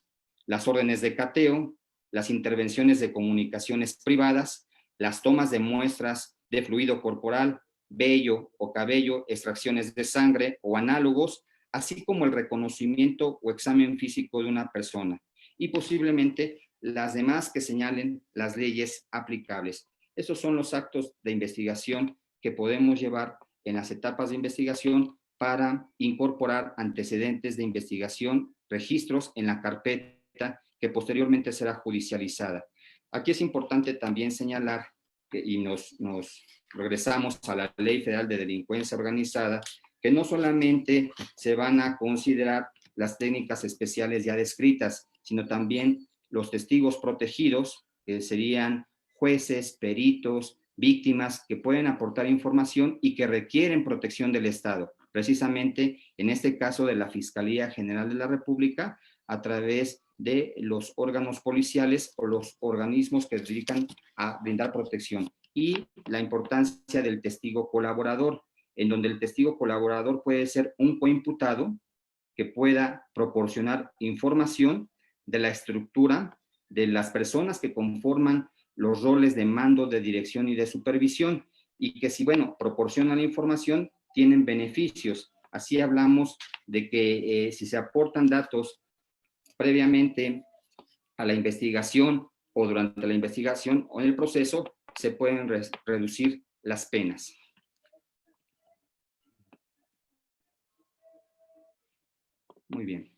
las órdenes de cateo, las intervenciones de comunicaciones privadas, las tomas de muestras de fluido corporal, vello o cabello, extracciones de sangre o análogos, así como el reconocimiento o examen físico de una persona, y posiblemente las demás que señalen las leyes aplicables. Esos son los actos de investigación que podemos llevar en las etapas de investigación para incorporar antecedentes de investigación, registros en la carpeta que posteriormente será judicializada. Aquí es importante también señalar, y nos regresamos a la Ley Federal de Delincuencia Organizada, que no solamente se van a considerar las técnicas especiales ya descritas, sino también los testigos protegidos, que serían jueces, peritos, víctimas, que pueden aportar información y que requieren protección del Estado, precisamente en este caso de la Fiscalía General de la República, a través de los órganos policiales o los organismos que se dedican a brindar protección. Y la importancia del testigo colaborador, en donde el testigo colaborador puede ser un coimputado que pueda proporcionar información de la estructura de las personas que conforman los roles de mando, de dirección y de supervisión, y que si, bueno, proporcionan la información, tienen beneficios. Así hablamos de que si se aportan datos previamente a la investigación o durante la investigación o en el proceso, se pueden reducir las penas. Muy bien.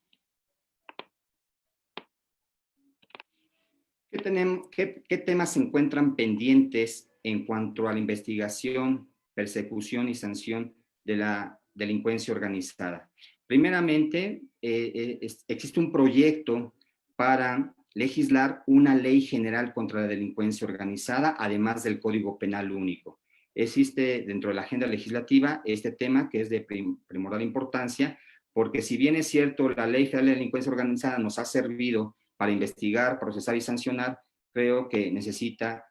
¿Qué temas se encuentran pendientes en cuanto a la investigación, persecución y sanción de la delincuencia organizada? Primeramente, existe un proyecto para legislar una ley general contra la delincuencia organizada, además del Código Penal Único. Existe dentro de la agenda legislativa este tema que es de primordial importancia, porque si bien es cierto, la Ley Federal de Delincuencia Organizada nos ha servido para investigar, procesar y sancionar, creo que necesita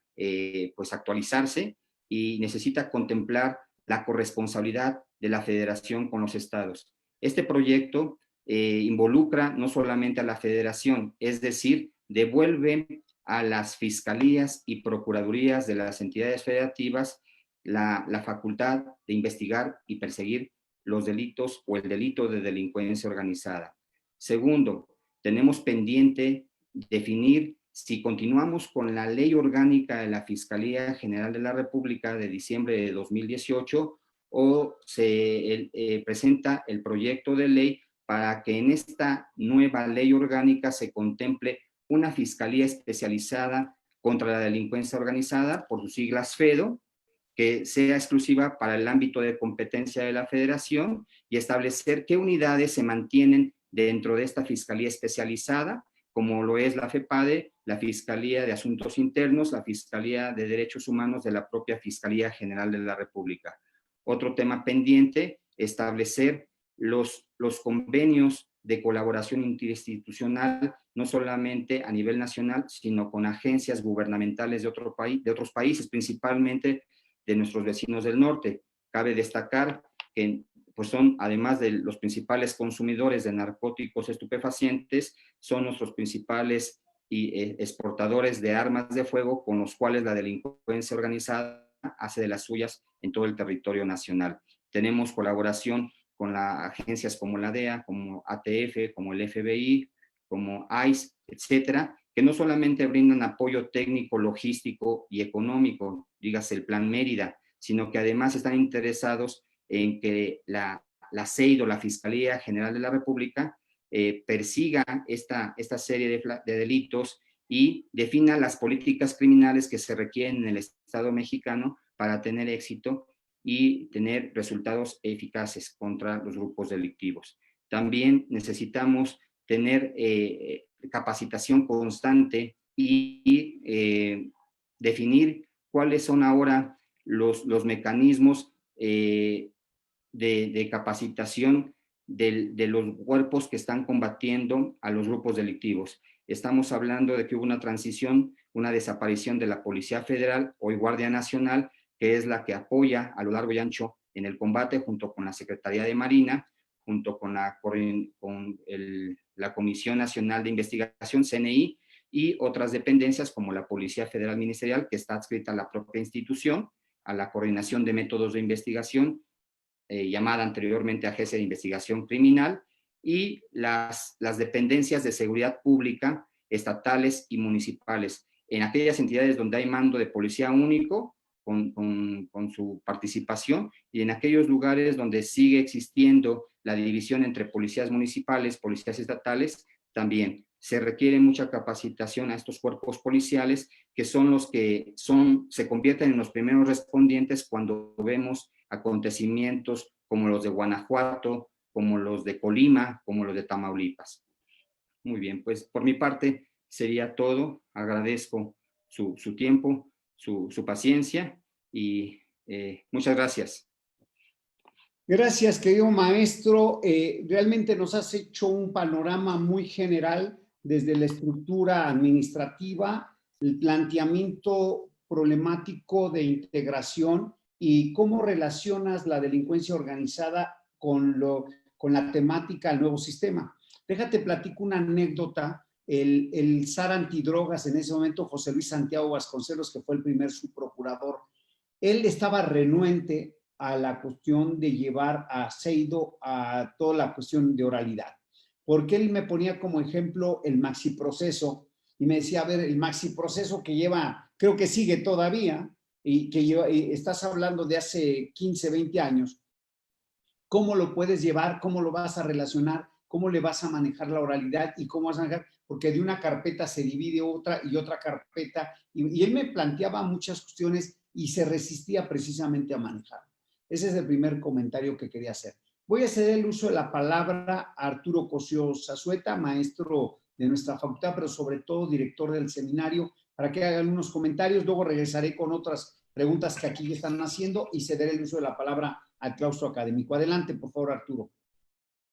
pues actualizarse y necesita contemplar la corresponsabilidad de la federación con los estados. Este proyecto involucra no solamente a la federación, es decir, devuelve a las fiscalías y procuradurías de las entidades federativas la facultad de investigar y perseguir los delitos o el delito de delincuencia organizada. Segundo, tenemos pendiente definir si continuamos con la Ley Orgánica de la Fiscalía General de la República de diciembre de 2018 o se presenta el proyecto de ley para que en esta nueva ley orgánica se contemple una fiscalía especializada contra la delincuencia organizada, por sus siglas FEDO, que sea exclusiva para el ámbito de competencia de la federación y establecer qué unidades se mantienen dentro de esta fiscalía especializada, como lo es la FEPADE, la Fiscalía de Asuntos Internos, la Fiscalía de Derechos Humanos de la propia Fiscalía General de la República. Otro tema pendiente, establecer los convenios de colaboración interinstitucional, no solamente a nivel nacional, sino con agencias gubernamentales de otros países, principalmente de nuestros vecinos del norte. Cabe destacar que pues son, además de los principales consumidores de narcóticos estupefacientes, son nuestros principales exportadores de armas de fuego, con los cuales la delincuencia organizada hace de las suyas en todo el territorio nacional. Tenemos colaboración con las agencias como la DEA, como ATF, como el FBI, como ICE, etcétera, que no solamente brindan apoyo técnico, logístico y económico, dígase el Plan Mérida, sino que además están interesados en que la CEIDO, la Fiscalía General de la República, persiga esta serie de delitos y defina las políticas criminales que se requieren en el Estado mexicano para tener éxito y tener resultados eficaces contra los grupos delictivos. También necesitamos tener capacitación constante y definir cuáles son ahora los mecanismos de capacitación de los cuerpos que están combatiendo a los grupos delictivos. Estamos hablando de que hubo una transición, una desaparición de la Policía Federal, hoy Guardia Nacional, que es la que apoya a lo largo y ancho en el combate, junto con la Secretaría de Marina, junto con la Comisión Nacional de Investigación, CNI, y otras dependencias como la Policía Federal Ministerial, que está adscrita a la propia institución, a la Coordinación de Métodos de Investigación, llamada anteriormente Agencia de Investigación Criminal, y las dependencias de seguridad pública, estatales y municipales, en aquellas entidades donde hay mando de policía único, con su participación, y en aquellos lugares donde sigue existiendo la división entre policías municipales, policías estatales, también se requiere mucha capacitación a estos cuerpos policiales, que son los que se convierten en los primeros respondientes cuando vemos acontecimientos como los de Guanajuato, como los de Colima, como los de Tamaulipas. Muy bien, pues por mi parte sería todo. Agradezco su tiempo, su paciencia y muchas gracias. Gracias, querido maestro. Realmente nos has hecho un panorama muy general desde la estructura administrativa, el planteamiento problemático de integración y cómo relacionas la delincuencia organizada con la temática del nuevo sistema. Déjate platico una anécdota. El SAR antidrogas en ese momento, José Luis Santiago Vasconcelos, que fue el primer subprocurador, él estaba renuente a la cuestión de llevar a CEIDO a toda la cuestión de oralidad. Porque él me ponía como ejemplo el maxiproceso y me decía, a ver, el maxiproceso que lleva, creo que sigue todavía, y que estás hablando de hace 15, 20 años, ¿cómo lo puedes llevar? ¿Cómo lo vas a relacionar? ¿Cómo le vas a manejar la oralidad? ¿Y cómo vas a manejar? Porque de una carpeta se divide otra y otra carpeta. Y él me planteaba muchas cuestiones y se resistía precisamente a manejar. Ese es el primer comentario que quería hacer. Voy a ceder el uso de la palabra a Arturo Cosío Zazueta, maestro de nuestra facultad, pero sobre todo director del seminario, para que haga algunos comentarios. Luego regresaré con otras preguntas que aquí están haciendo y cederé el uso de la palabra al claustro académico. Adelante, por favor, Arturo.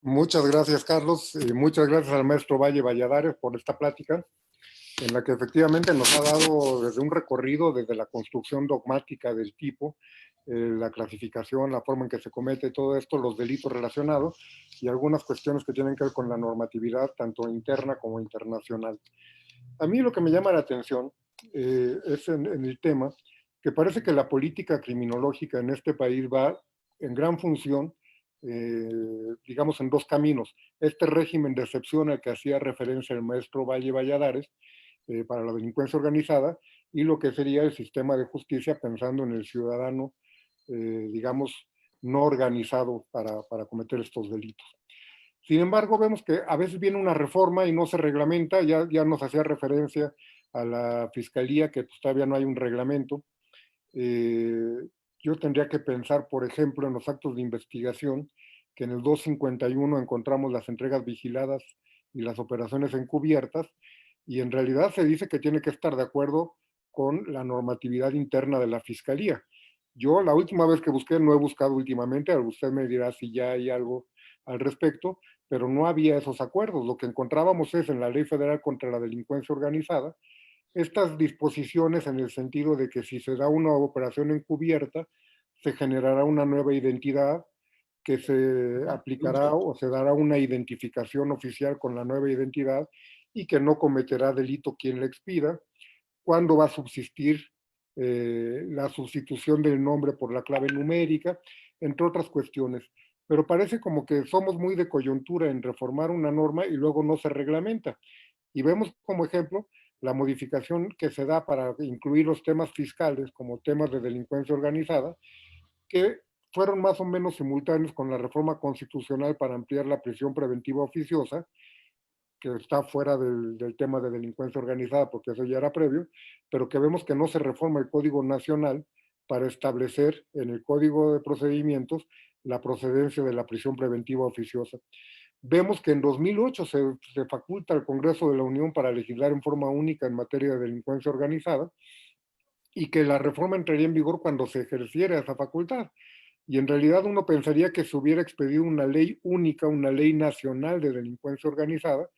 Muchas gracias, Carlos, y muchas gracias al maestro Valle Valladares por esta plática, en la que efectivamente nos ha dado desde un recorrido, desde la construcción dogmática del tipo, la clasificación, la forma en que se comete todo esto, los delitos relacionados y algunas cuestiones que tienen que ver con la normatividad, tanto interna como internacional. A mí lo que me llama la atención es en el tema que parece que la política criminológica en este país va en gran función, digamos, en dos caminos. Este régimen de excepción al que hacía referencia el maestro Valle Valladares para la delincuencia organizada, y lo que sería el sistema de justicia pensando en el ciudadano, digamos, no organizado para cometer estos delitos. Sin embargo, vemos que a veces viene una reforma y no se reglamenta. Ya nos hacía referencia a la Fiscalía, que pues todavía no hay un reglamento. Yo tendría que pensar, por ejemplo, en los actos de investigación, que en el 251 encontramos las entregas vigiladas y las operaciones encubiertas, y en realidad se dice que tiene que estar de acuerdo con la normatividad interna de la Fiscalía. Yo la última vez que busqué, no he buscado últimamente, usted me dirá si ya hay algo al respecto, pero no había esos acuerdos. Lo que encontrábamos es en la Ley Federal contra la Delincuencia Organizada, estas disposiciones en el sentido de que si se da una operación encubierta, se generará una nueva identidad que se aplicará o se dará una identificación oficial con la nueva identidad y que no cometerá delito quien la expida, cuándo va a subsistir la sustitución del nombre por la clave numérica, entre otras cuestiones. Pero parece como que somos muy de coyuntura en reformar una norma y luego no se reglamenta. Y vemos como ejemplo la modificación que se da para incluir los temas fiscales como temas de delincuencia organizada, que fueron más o menos simultáneos con la reforma constitucional para ampliar la prisión preventiva oficiosa, que está fuera del tema de delincuencia organizada, porque eso ya era previo, pero que vemos que no se reforma el Código Nacional para establecer en el Código de Procedimientos la procedencia de la prisión preventiva oficiosa. Vemos que en 2008 se faculta al Congreso de la Unión para legislar en forma única en materia de delincuencia organizada y que la reforma entraría en vigor cuando se ejerciera esa facultad. Y en realidad uno pensaría que se hubiera expedido una ley única, una ley nacional de delincuencia organizada,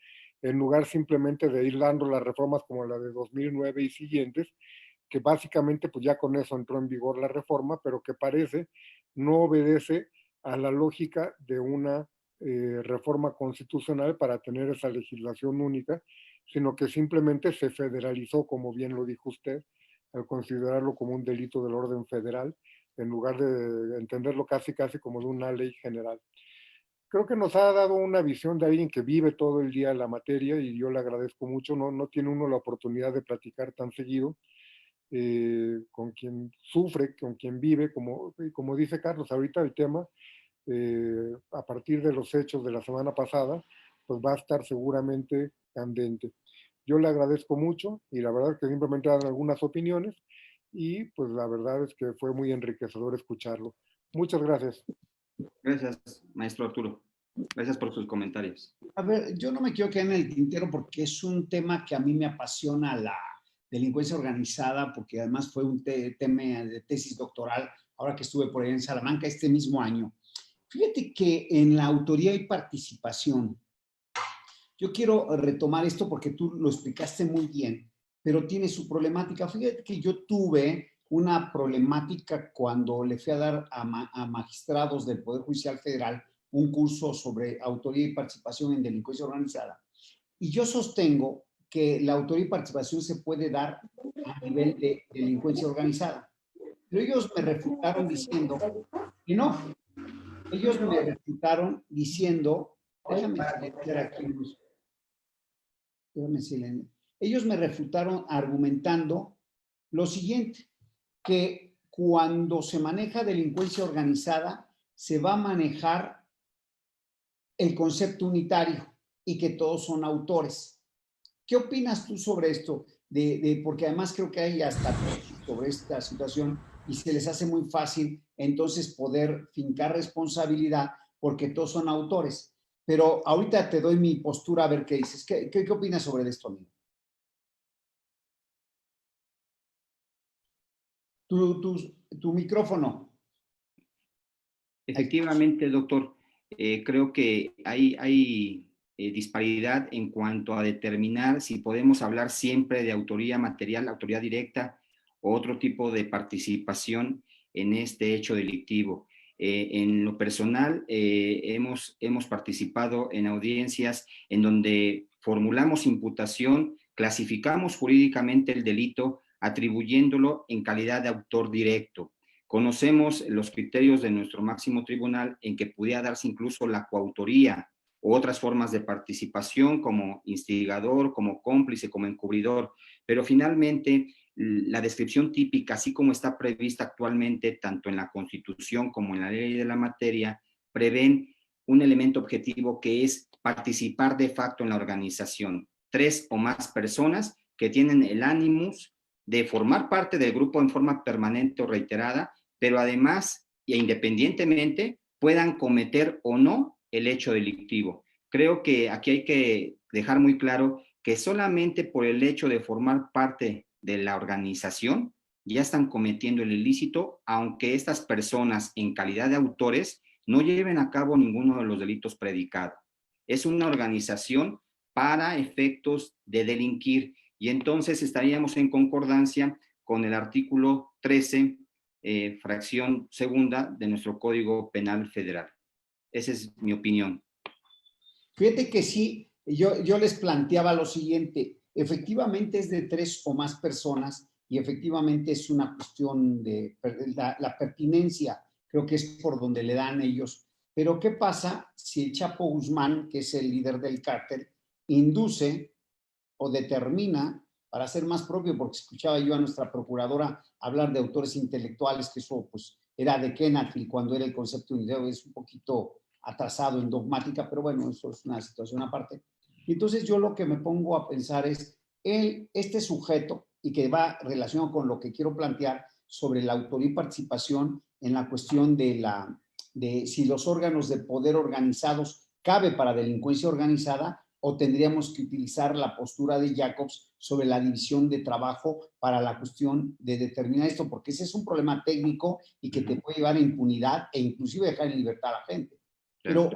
en lugar simplemente de ir dando las reformas como la de 2009 y siguientes, que básicamente pues ya con eso entró en vigor la reforma, pero que parece no obedece a la lógica de una reforma constitucional para tener esa legislación única, sino que simplemente se federalizó, como bien lo dijo usted, al considerarlo como un delito del orden federal, en lugar de entenderlo casi como de una ley general. Creo que nos ha dado una visión de alguien que vive todo el día la materia y yo le agradezco mucho. No tiene uno la oportunidad de platicar tan seguido con quien sufre, con quien vive, como dice Carlos, ahorita el tema, a partir de los hechos de la semana pasada, pues va a estar seguramente candente. Yo le agradezco mucho y la verdad es que simplemente dan algunas opiniones y pues la verdad es que fue muy enriquecedor escucharlo. Muchas gracias. Gracias, maestro Arturo. Gracias por sus comentarios. A ver, yo no me quiero quedar en el tintero porque es un tema que a mí me apasiona, la delincuencia organizada, porque además fue un tema de tesis doctoral, ahora que estuve por allá en Salamanca este mismo año. Fíjate que en la autoría y participación, yo quiero retomar esto porque tú lo explicaste muy bien, pero tiene su problemática. Fíjate que yo tuve una problemática cuando le fui a dar a magistrados del Poder Judicial Federal un curso sobre autoría y participación en delincuencia organizada. Y yo sostengo que la autoría y participación se puede dar a nivel de delincuencia organizada. Pero ellos me refutaron diciendo que no. Ellos me refutaron diciendo, déjame silenciar aquí unos. Ellos me refutaron argumentando lo siguiente, que cuando se maneja delincuencia organizada, se va a manejar el concepto unitario y que todos son autores. ¿Qué opinas tú sobre esto? Porque además creo que hay hasta sobre esta situación y se les hace muy fácil entonces poder fincar responsabilidad porque todos son autores. Pero ahorita te doy mi postura a ver qué dices. ¿Qué opinas sobre esto, amigo? Tu micrófono. Efectivamente, doctor, creo que hay disparidad en cuanto a determinar si podemos hablar siempre de autoría material, autoría directa o otro tipo de participación en este hecho delictivo. En lo personal, hemos participado en audiencias en donde formulamos imputación, clasificamos jurídicamente el delito, atribuyéndolo en calidad de autor directo. Conocemos los criterios de nuestro máximo tribunal en que pudiera darse incluso la coautoría o otras formas de participación como instigador, como cómplice, como encubridor, pero finalmente la descripción típica, así como está prevista actualmente tanto en la Constitución como en la ley de la materia, prevén un elemento objetivo que es participar de facto en la organización. 3 o más personas que tienen el ánimos de formar parte del grupo en forma permanente o reiterada, pero además e independientemente puedan cometer o no el hecho delictivo. Creo que aquí hay que dejar muy claro que que solamente por el hecho de formar parte de la organización ya están cometiendo el ilícito, aunque estas personas en calidad de autores no lleven a cabo ninguno de los delitos predicados. Es una organización para efectos de delinquir, y entonces estaríamos en concordancia con el artículo 13, fracción segunda de nuestro Código Penal Federal. Esa es mi opinión. Fíjate que sí, yo les planteaba lo siguiente, efectivamente es de 3 o más personas y efectivamente es una cuestión de la pertinencia, creo que es por donde le dan ellos. Pero ¿qué pasa si el Chapo Guzmán, que es el líder del cártel, induce o determina, para ser más propio, porque escuchaba yo a nuestra procuradora hablar de autores intelectuales, que eso pues era de Kenafi cuando era el concepto unitario, es un poquito atrasado en dogmática, pero bueno, eso es una situación aparte. Y entonces yo lo que me pongo a pensar es, este sujeto, y que va relacionado con lo que quiero plantear sobre la autoría y participación en la cuestión de si los órganos de poder organizados cabe para delincuencia organizada, o tendríamos que utilizar la postura de Jacobs sobre la división de trabajo para la cuestión de determinar esto, porque ese es un problema técnico y que te puede llevar a impunidad e inclusive dejar en libertad a la gente. Pero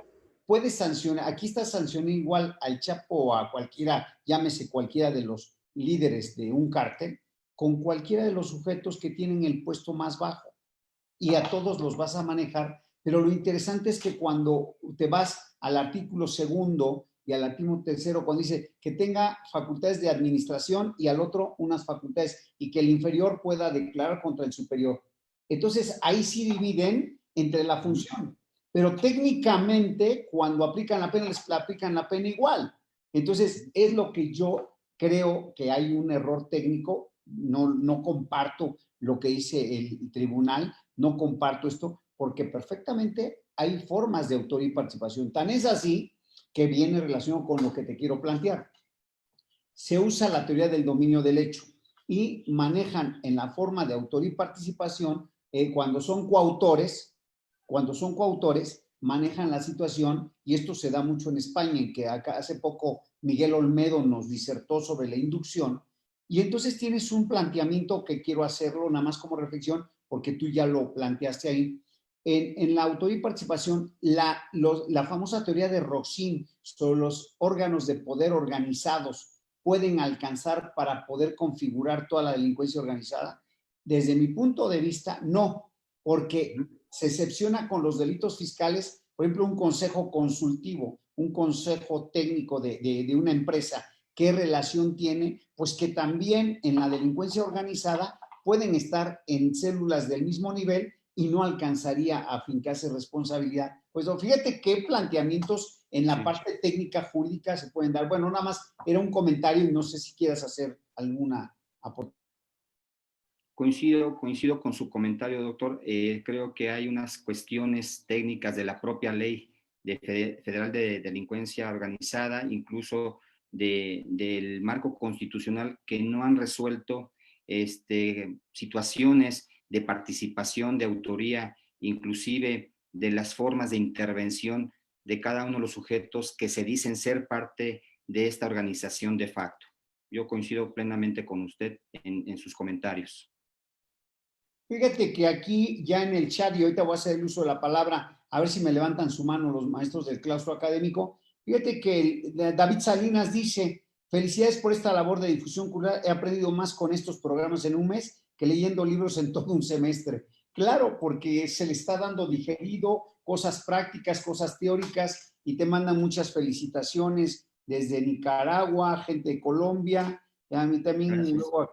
puedes sancionar, aquí está sancionando igual al Chapo o a cualquiera, llámese cualquiera de los líderes de un cártel, con cualquiera de los sujetos que tienen el puesto más bajo. Y a todos los vas a manejar, pero lo interesante es que cuando te vas al artículo segundo y al artículo tercero, cuando dice que tenga facultades de administración y al otro unas facultades y que el inferior pueda declarar contra el superior. Entonces, ahí sí dividen entre la función, pero técnicamente cuando aplican la pena, les aplican la pena igual. Entonces, es lo que yo creo que hay un error técnico, no comparto lo que dice el tribunal, no comparto esto, porque perfectamente hay formas de autoría y participación. Tan es así que viene relacionado con lo que te quiero plantear. Se usa la teoría del dominio del hecho y manejan en la forma de autoría y participación, cuando son coautores, manejan la situación, y esto se da mucho en España, en que acá hace poco Miguel Olmedo nos disertó sobre la inducción, y entonces tienes un planteamiento que quiero hacerlo nada más como reflexión, porque tú ya lo planteaste ahí. En la autoría y participación, la famosa teoría de Roxin sobre los órganos de poder organizados pueden alcanzar para poder configurar toda la delincuencia organizada. Desde mi punto de vista, no, porque se excepciona con los delitos fiscales, por ejemplo, un consejo consultivo, un consejo técnico de una empresa. ¿Qué relación tiene? Pues que también en la delincuencia organizada pueden estar en células del mismo nivel y no alcanzaría a fincarse responsabilidad. Pues fíjate qué planteamientos en la parte técnica jurídica se pueden dar. Bueno, nada más era un comentario y no sé si quieras hacer alguna aportación. Coincido con su comentario, doctor. Creo que hay unas cuestiones técnicas de la propia ley federal de delincuencia organizada, incluso del marco constitucional, que no han resuelto situaciones de participación, de autoría, inclusive de las formas de intervención de cada uno de los sujetos que se dicen ser parte de esta organización de facto. Yo coincido plenamente con usted en sus comentarios. Fíjate que aquí ya en el chat, y ahorita voy a hacer el uso de la palabra, a ver si me levantan su mano los maestros del claustro académico. Fíjate que David Salinas dice: felicidades por esta labor de difusión cultural, he aprendido más con estos programas en un mes que leyendo libros en todo un semestre. Claro, porque se le está dando digerido, cosas prácticas, cosas teóricas, y te mandan muchas felicitaciones desde Nicaragua, gente de Colombia, a mí también, y luego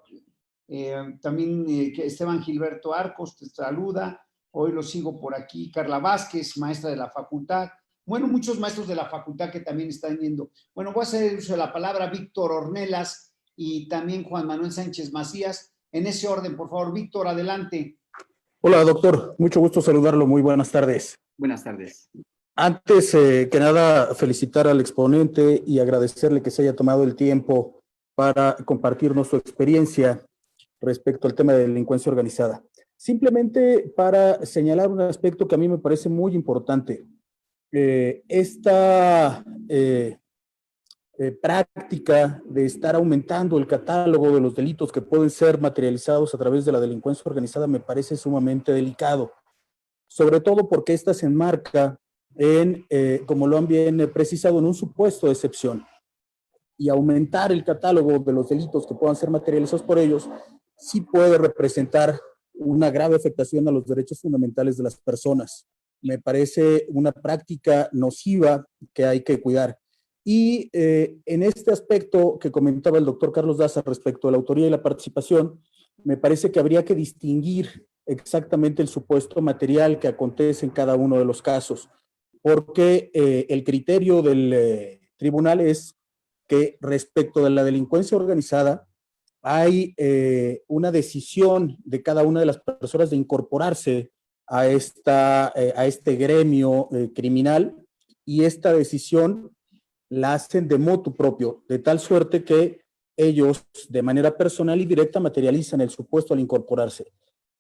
también Esteban Gilberto Arcos te saluda, hoy lo sigo por aquí, Carla Vázquez, maestra de la facultad, bueno, muchos maestros de la facultad que también están yendo. Bueno, voy a hacer el uso de la palabra, Víctor Ornelas y también Juan Manuel Sánchez Macías, en ese orden, por favor. Víctor, adelante. Hola, doctor, mucho gusto saludarlo, muy buenas tardes. Buenas tardes. Antes que nada, felicitar al exponente y agradecerle que se haya tomado el tiempo para compartirnos su experiencia respecto al tema de delincuencia organizada. Simplemente para señalar un aspecto que a mí me parece muy importante. Esta práctica de estar aumentando el catálogo de los delitos que pueden ser materializados a través de la delincuencia organizada me parece sumamente delicado, sobre todo porque esta se enmarca en, como lo han bien precisado, en un supuesto de excepción. Y aumentar el catálogo de los delitos que puedan ser materializados por ellos sí puede representar una grave afectación a los derechos fundamentales de las personas. Me parece una práctica nociva que hay que cuidar. Y en este aspecto que comentaba el doctor Carlos Daza respecto a la autoría y la participación, me parece que habría que distinguir exactamente el supuesto material que acontece en cada uno de los casos, porque el criterio del tribunal es que respecto de la delincuencia organizada hay una decisión de cada una de las personas de incorporarse a este gremio criminal, y esta decisión la hacen de motu propio, de tal suerte que ellos de manera personal y directa materializan el supuesto al incorporarse.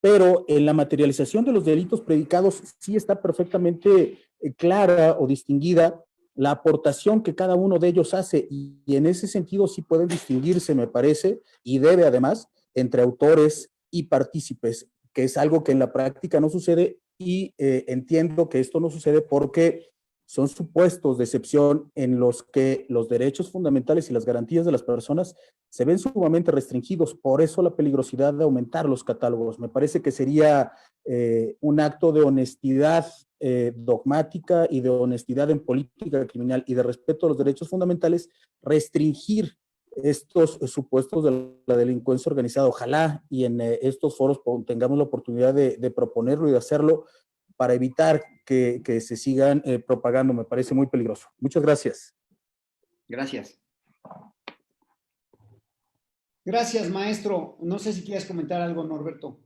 Pero en la materialización de los delitos predicados sí está perfectamente clara o distinguida la aportación que cada uno de ellos hace, y en ese sentido sí pueden distinguirse, me parece, y debe además, entre autores y partícipes, que es algo que en la práctica no sucede, y entiendo que esto no sucede porque son supuestos de excepción en los que los derechos fundamentales y las garantías de las personas se ven sumamente restringidos. Por eso la peligrosidad de aumentar los catálogos. Me parece que sería un acto de honestidad dogmática y de honestidad en política criminal y de respeto a los derechos fundamentales restringir estos supuestos de la delincuencia organizada. Ojalá y en estos foros tengamos la oportunidad de proponerlo y de hacerlo para evitar que se sigan propagando. Me parece muy peligroso. Muchas gracias. Gracias. Gracias, maestro. No sé si quieres comentar algo, Norberto.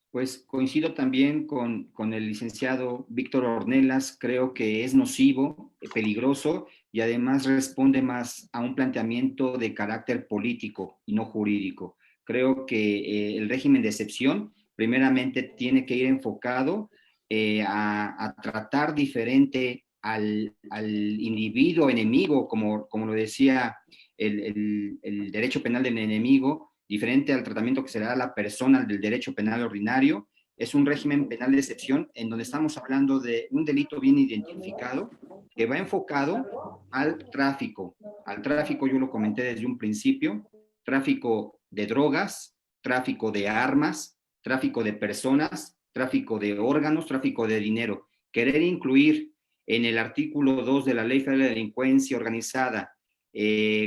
Pues coincido también con el licenciado Víctor Ornelas. Creo que es nocivo, peligroso, y además responde más a un planteamiento de carácter político y no jurídico. Creo que el régimen de excepción primeramente tiene que ir enfocado a tratar diferente al individuo enemigo, como lo decía el derecho penal del enemigo, diferente al tratamiento que se le da a la persona del derecho penal ordinario. Es un régimen penal de excepción en donde estamos hablando de un delito bien identificado que va enfocado al tráfico. Al tráfico, yo lo comenté desde un principio, tráfico de drogas, tráfico de armas, tráfico de personas, tráfico de órganos, tráfico de dinero. Querer incluir en el artículo 2 de la Ley Federal de Delincuencia Organizada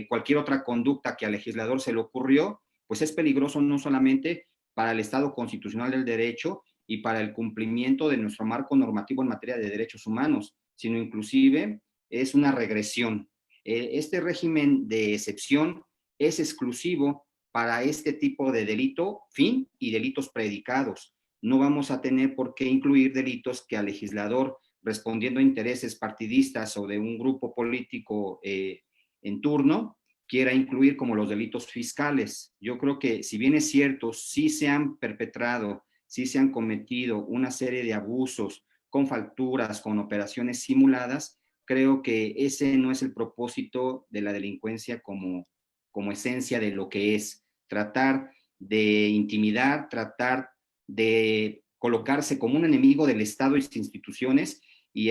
cualquier otra conducta que al legislador se le ocurrió, pues es peligroso no solamente para el Estado constitucional del derecho y para el cumplimiento de nuestro marco normativo en materia de derechos humanos, sino inclusive es una regresión. Este régimen de excepción es exclusivo para este tipo de delito, fin, y delitos predicados. No vamos a tener por qué incluir delitos que al legislador, respondiendo a intereses partidistas o de un grupo político en turno, quiera incluir como los delitos fiscales. Yo creo que, si bien es cierto, sí se han perpetrado, sí se han cometido una serie de abusos con facturas, con operaciones simuladas, creo que ese no es el propósito de la delincuencia como esencia de lo que es. Tratar de intimidar, tratar de colocarse como un enemigo del Estado y sus instituciones y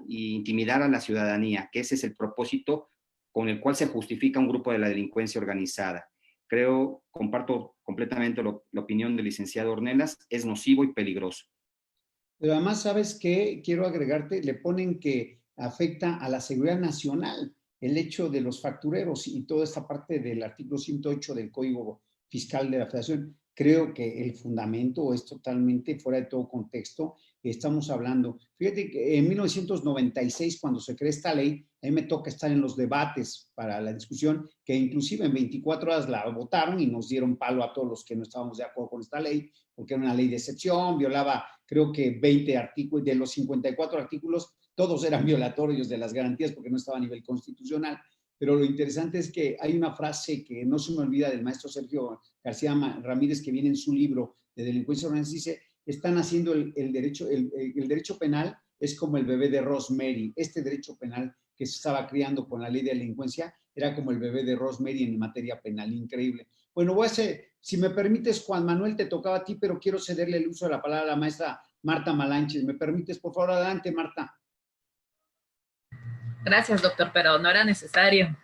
intimidar a la ciudadanía, que ese es el propósito con el cual se justifica un grupo de la delincuencia organizada. Creo, comparto completamente la opinión del licenciado Ornelas, es nocivo y peligroso. Pero además, ¿sabes qué? Quiero agregarte, le ponen que afecta a la seguridad nacional el hecho de los factureros y toda esta parte del artículo 108 del Código Fiscal de la Federación. Creo que el fundamento es totalmente fuera de todo contexto. Estamos hablando, fíjate que en 1996, cuando se crea esta ley, a mí me toca estar en los debates para la discusión, que inclusive en 24 horas la votaron y nos dieron palo a todos los que no estábamos de acuerdo con esta ley, porque era una ley de excepción, violaba, creo que 20 artículos, de los 54 artículos, todos eran violatorios de las garantías porque no estaba a nivel constitucional. Pero lo interesante es que hay una frase que no se me olvida del maestro Sergio García Ramírez, que viene en su libro de Delincuencia Organizada, dice, están haciendo el derecho penal es como el bebé de Rosemary. Este derecho penal que se estaba criando con la ley de delincuencia era como el bebé de Rosemary en materia penal, increíble. Bueno, voy a hacer, si me permites, Juan Manuel, te tocaba a ti, pero quiero cederle el uso de la palabra a la maestra Marta Malanches. ¿Me permites, por favor? Adelante, Marta. Gracias, doctor, pero no era necesario.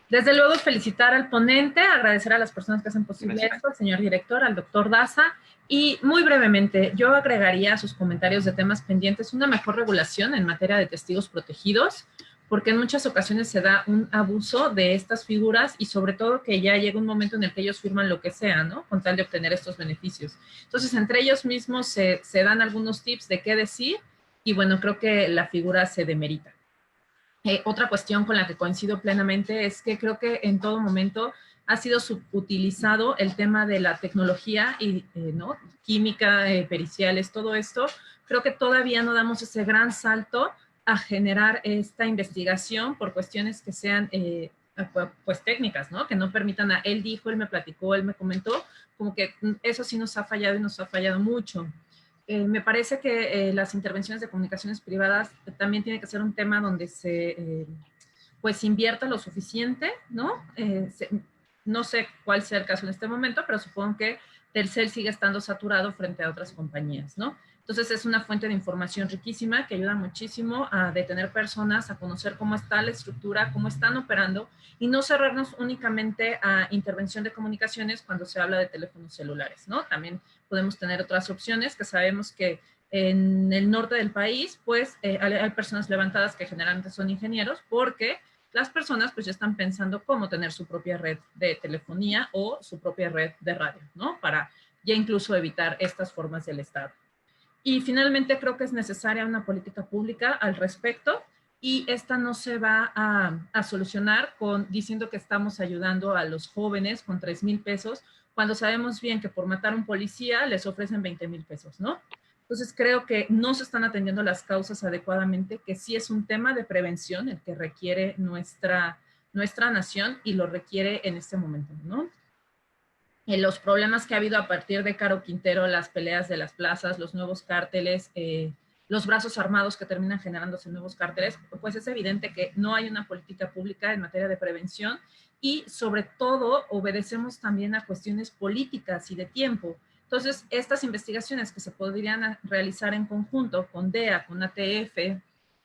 Desde luego, felicitar al ponente, agradecer a las personas que hacen posible esto, al señor director, al doctor Daza, y muy brevemente, yo agregaría a sus comentarios de temas pendientes una mejor regulación en materia de testigos protegidos, porque en muchas ocasiones se da un abuso de estas figuras y sobre todo que ya llega un momento en el que ellos firman lo que sea, ¿no? Con tal de obtener estos beneficios. Entonces, entre ellos mismos se dan algunos tips de qué decir y bueno, creo que la figura se demerita. Otra cuestión con la que coincido plenamente es que creo que en todo momento ha sido subutilizado el tema de la tecnología y ¿no? Química, periciales, todo esto. Creo que todavía no damos ese gran salto a generar esta investigación por cuestiones que sean pues técnicas, ¿no? Que no permitan a él dijo, él me platicó, él me comentó, como que eso sí nos ha fallado y nos ha fallado mucho. Me parece que las intervenciones de comunicaciones privadas también tiene que ser un tema donde se pues invierta lo suficiente, ¿no? No sé cuál sea el caso en este momento, pero supongo que Telcel sigue estando saturado frente a otras compañías, ¿no? Entonces es una fuente de información riquísima que ayuda muchísimo a detener personas, a conocer cómo está la estructura, cómo están operando y no cerrarnos únicamente a intervención de comunicaciones cuando se habla de teléfonos celulares, ¿no? También podemos tener otras opciones que sabemos que en el norte del país, pues hay personas levantadas que generalmente son ingenieros porque las personas pues ya están pensando cómo tener su propia red de telefonía o su propia red de radio, ¿no? Para ya incluso evitar estas formas del Estado. Y finalmente creo que es necesaria una política pública al respecto y esta no se va a solucionar diciendo que estamos ayudando a los jóvenes con 3,000 pesos cuando sabemos bien que por matar a un policía les ofrecen 20,000 pesos, ¿no? Entonces creo que no se están atendiendo las causas adecuadamente, que sí es un tema de prevención el que requiere nuestra nación y lo requiere en este momento, ¿no? Los problemas que ha habido a partir de Caro Quintero, las peleas de las plazas, los nuevos cárteles, los brazos armados que terminan generándose nuevos cárteles, pues es evidente que no hay una política pública en materia de prevención y sobre todo obedecemos también a cuestiones políticas y de tiempo. Entonces, estas investigaciones que se podrían realizar en conjunto con DEA, con ATF,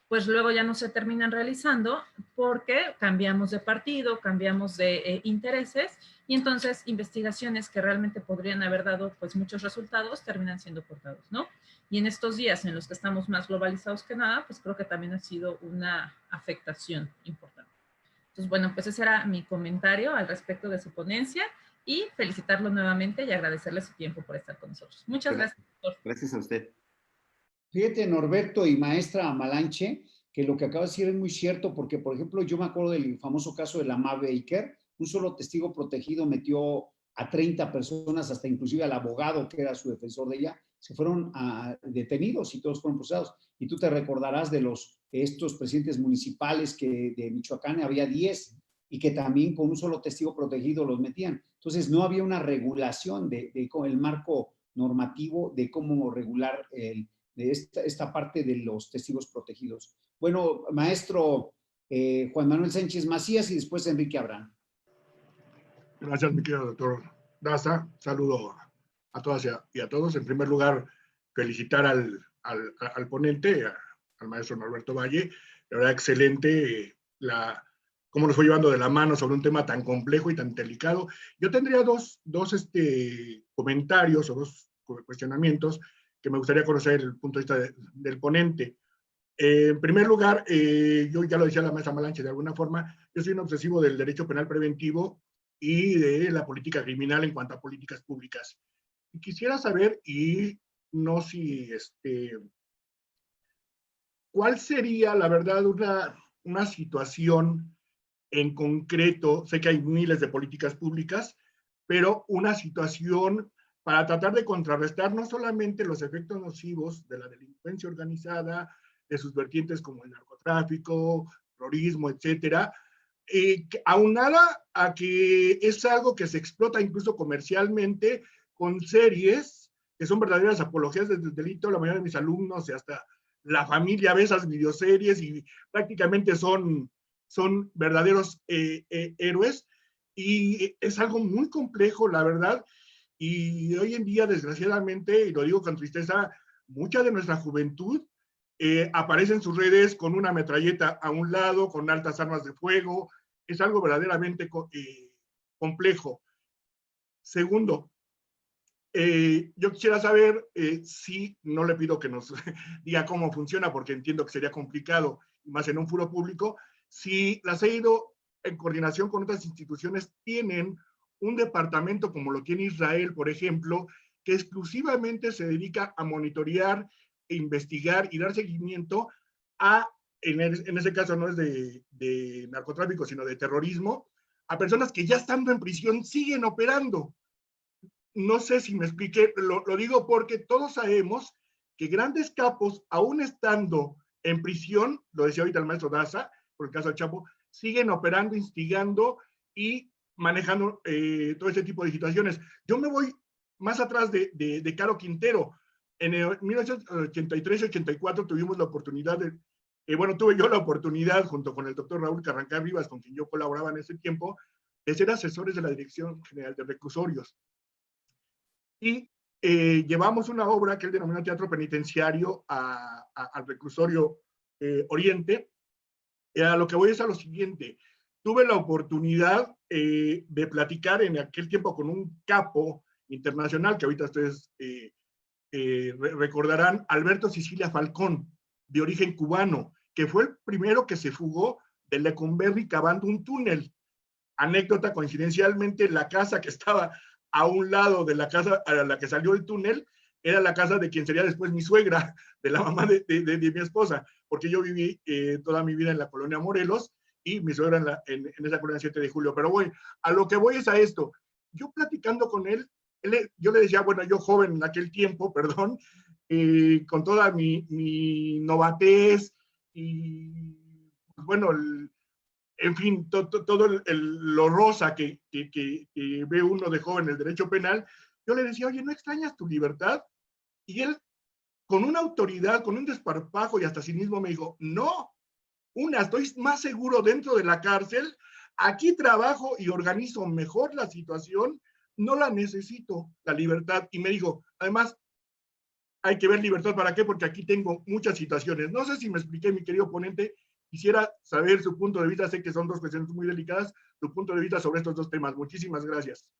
pues luego ya no se terminan realizando porque cambiamos de partido, cambiamos de intereses y entonces investigaciones que realmente podrían haber dado pues muchos resultados terminan siendo cortados, ¿no? Y en estos días en los que estamos más globalizados que nada, pues creo que también ha sido una afectación importante. Entonces, bueno, pues ese era mi comentario al respecto de su ponencia y felicitarlo nuevamente y agradecerle su tiempo por estar con nosotros. Muchas gracias, doctor. Gracias a usted. Fíjate, Norberto y maestra Malanche, que lo que acaba de decir es muy cierto, porque, por ejemplo, yo me acuerdo del famoso caso de la Ma Baker, un solo testigo protegido metió a 30 personas, hasta inclusive al abogado que era su defensor de ella, se fueron detenidos y todos fueron procesados. Y tú te recordarás de estos presidentes municipales que de Michoacán había 10 y que también con un solo testigo protegido los metían. Entonces no había una regulación de el marco normativo de cómo regular de esta parte de los testigos protegidos. Bueno, maestro Juan Manuel Sánchez Macías y después Enrique Abraham. Gracias, mi querido doctor Daza. Saludo a todas y a todos. En primer lugar, felicitar al ponente, al maestro Norberto Valle. La verdad, excelente cómo nos fue llevando de la mano sobre un tema tan complejo y tan delicado. Yo tendría dos comentarios o dos cuestionamientos que me gustaría conocer el punto de vista del ponente. En primer lugar, yo ya lo decía la maestra Malanche, de alguna forma, yo soy un obsesivo del derecho penal preventivo y de la política criminal en cuanto a políticas públicas. Y quisiera saber, y no si, ¿cuál sería, la verdad, una situación en concreto? Sé que hay miles de políticas públicas, pero una situación para tratar de contrarrestar no solamente los efectos nocivos de la delincuencia organizada, de sus vertientes como el narcotráfico, terrorismo, etcétera, aunada a que es algo que se explota incluso comercialmente con series que son verdaderas apologías del delito. La mayoría de mis alumnos y hasta la familia ve esas videoseries y prácticamente son son verdaderos héroes, y es algo muy complejo, la verdad, y hoy en día, desgraciadamente, y lo digo con tristeza, mucha de nuestra juventud aparece en sus redes con una metralleta a un lado, con altas armas de fuego. Es algo verdaderamente complejo. Segundo, yo quisiera saber si, no le pido que nos diga cómo funciona, porque entiendo que sería complicado, más en un foro público, si las he ido en coordinación con otras instituciones, tienen un departamento como lo tiene Israel, por ejemplo, que exclusivamente se dedica a monitorear, investigar y dar seguimiento a, en ese caso no es de narcotráfico, sino de terrorismo, a personas que ya estando en prisión siguen operando. No sé si me expliqué, lo digo porque todos sabemos que grandes capos, aún estando en prisión, lo decía ahorita el maestro Daza, por el caso del Chapo, siguen operando, instigando y manejando todo ese tipo de situaciones. Yo me voy más atrás de Caro Quintero. En el 1983-84 tuvimos la oportunidad tuve yo la oportunidad, junto con el doctor Raúl Carrancá Rivas, con quien yo colaboraba en ese tiempo, de ser asesores de la Dirección General de Reclusorios. Y llevamos una obra que él denominó Teatro Penitenciario al reclusorio Oriente. A lo que voy es a lo siguiente. Tuve la oportunidad de platicar en aquel tiempo con un capo internacional, que ahorita ustedes recordarán, Alberto Sicilia Falcón, de origen cubano, que fue el primero que se fugó de Lecumberri cavando un túnel. Anécdota, coincidencialmente, la casa que estaba a un lado de la casa a la que salió el túnel era la casa de quien sería después mi suegra, de la mamá de mi esposa, porque yo viví toda mi vida en la colonia Morelos y mi suegra en esa colonia 7 de julio. Pero voy, a lo que voy es a esto. Yo platicando con él, yo le decía, bueno, yo joven en aquel tiempo, perdón, con toda mi novatez y, pues, bueno, en fin, todo lo rosa que ve uno de joven en el derecho penal, yo le decía, oye, ¿no extrañas tu libertad? Y él, con una autoridad, con un desparpajo y hasta cinismo, me dijo, no, estoy más seguro dentro de la cárcel, aquí trabajo y organizo mejor la situación, no la necesito, la libertad. Y me dijo, además, hay que ver libertad, ¿para qué? Porque aquí tengo muchas situaciones. No sé si me expliqué, mi querido ponente. Quisiera saber su punto de vista, sé que son dos cuestiones muy delicadas, su punto de vista sobre estos dos temas. Muchísimas gracias.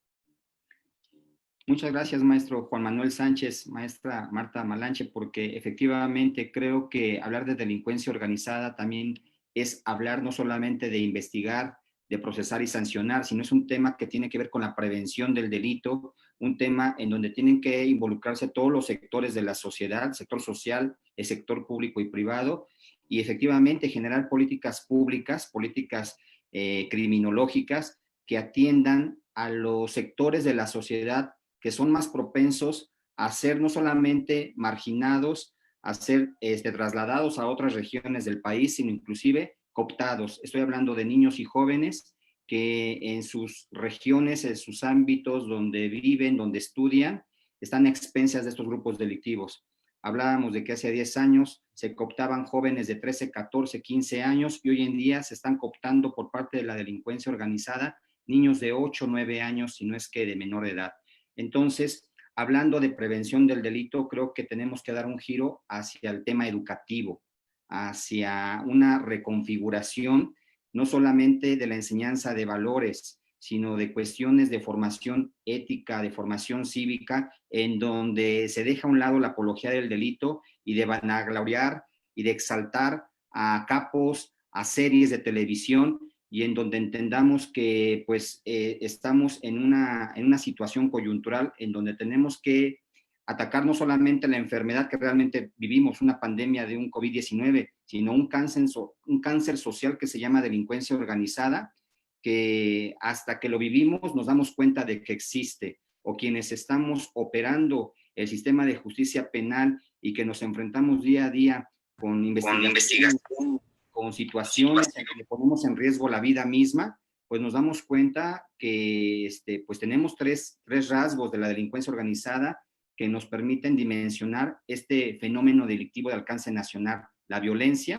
Muchas gracias, maestro Juan Manuel Sánchez, maestra Marta Malanche, porque efectivamente creo que hablar de delincuencia organizada también es hablar no solamente de investigar, de procesar y sancionar, sino es un tema que tiene que ver con la prevención del delito, un tema en donde tienen que involucrarse todos los sectores de la sociedad, el sector social, el sector público y privado, y efectivamente generar políticas públicas, políticas criminológicas que atiendan a los sectores de la sociedad que son más propensos a ser no solamente marginados, a ser trasladados a otras regiones del país, sino inclusive cooptados. Estoy hablando de niños y jóvenes que en sus regiones, en sus ámbitos donde viven, donde estudian, están a expensas de estos grupos delictivos. Hablábamos de que hace 10 años se cooptaban jóvenes de 13, 14, 15 años y hoy en día se están cooptando por parte de la delincuencia organizada niños de 8, 9 años, si no es que de menor edad. Entonces, hablando de prevención del delito, creo que tenemos que dar un giro hacia el tema educativo, hacia una reconfiguración, no solamente de la enseñanza de valores, sino de cuestiones de formación ética, de formación cívica, en donde se deja a un lado la apología del delito y de vanagloriar y de exaltar a capos, a series de televisión, y en donde entendamos que pues estamos en una situación coyuntural en donde tenemos que atacar no solamente la enfermedad que realmente vivimos, una pandemia de un COVID-19, sino un cáncer social que se llama delincuencia organizada, que hasta que lo vivimos nos damos cuenta de que existe, o quienes estamos operando el sistema de justicia penal y que nos enfrentamos día a día con investigación, con situaciones en que ponemos en riesgo la vida misma, pues nos damos cuenta que pues tenemos tres rasgos de la delincuencia organizada que nos permiten dimensionar este fenómeno delictivo de alcance nacional: la violencia,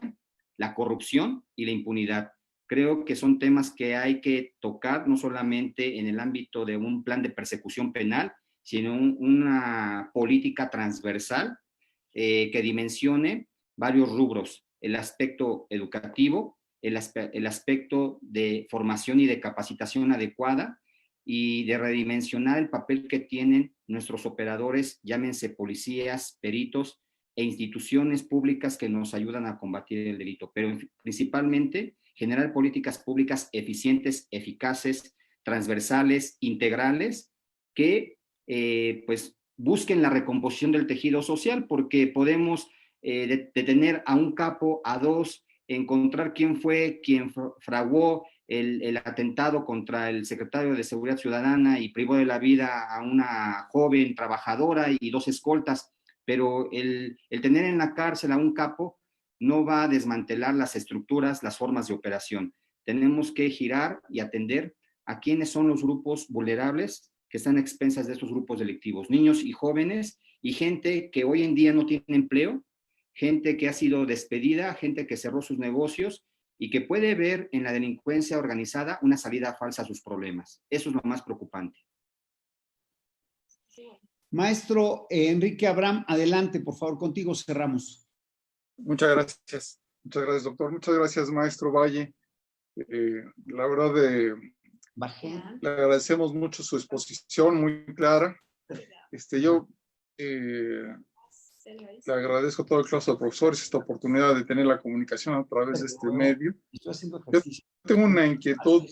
la corrupción y la impunidad. creo que son temas que hay que tocar no solamente en el ámbito de un plan de persecución penal, sino una política transversal que dimensione varios rubros: el aspecto educativo, el aspecto de formación y de capacitación adecuada, y de redimensionar el papel que tienen nuestros operadores, llámense policías, peritos e instituciones públicas que nos ayudan a combatir el delito, pero principalmente generar políticas públicas eficientes, eficaces, transversales, integrales, que pues busquen la recomposición del tejido social, porque podemos detener a un capo, a dos, encontrar quién fue quien fraguó el atentado contra el secretario de Seguridad Ciudadana y privó de la vida a una joven trabajadora y dos escoltas, pero el tener en la cárcel a un capo no va a desmantelar las estructuras, las formas de operación. Tenemos que girar y atender a quiénes son los grupos vulnerables que están a expensas de estos grupos delictivos: niños y jóvenes, y gente que hoy en día no tiene empleo, gente que ha sido despedida, gente que cerró sus negocios y que puede ver en la delincuencia organizada una salida falsa a sus problemas. Eso es lo más preocupante. Maestro Enrique Abraham, adelante, por favor, contigo cerramos. Muchas gracias, doctor. Muchas gracias, maestro Valle. La verdad, le agradecemos mucho su exposición, muy clara. Yo le agradezco a todo el clase de profesores esta oportunidad de tener la comunicación a través de este medio. Yo tengo una inquietud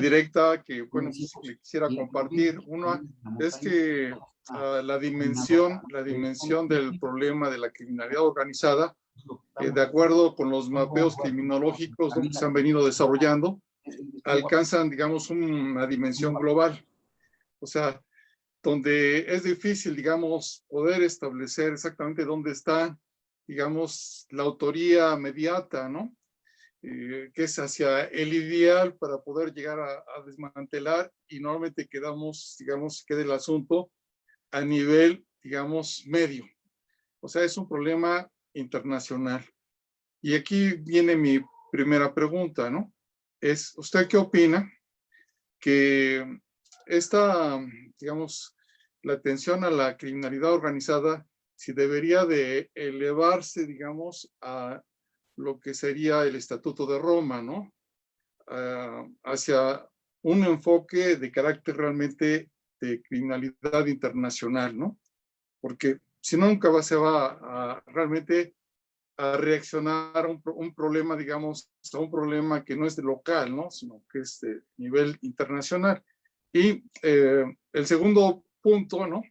directa que, bueno, que quisiera compartir. Una es que la dimensión del problema de la criminalidad organizada, de acuerdo con los mapeos criminológicos, ¿no?, que se han venido desarrollando, alcanzan, digamos, una dimensión global. O sea, donde es difícil, digamos, poder establecer exactamente dónde está, digamos, la autoría mediata, ¿no? Que es hacia el ideal para poder llegar a desmantelar, y normalmente quedamos, digamos, queda el asunto a nivel, digamos, medio. O sea, es un problema internacional. Y aquí viene mi primera pregunta, ¿no? ¿Usted qué opina que digamos, la atención a la criminalidad organizada, si debería de elevarse, digamos, a lo que sería el Estatuto de Roma, ¿no? Hacia un enfoque de carácter realmente de criminalidad internacional, ¿no? Porque si no, nunca se va a realmente a reaccionar a un problema, digamos, a un problema que no es de local, ¿no?, sino que es de nivel internacional. Y el segundo punto, ¿no?,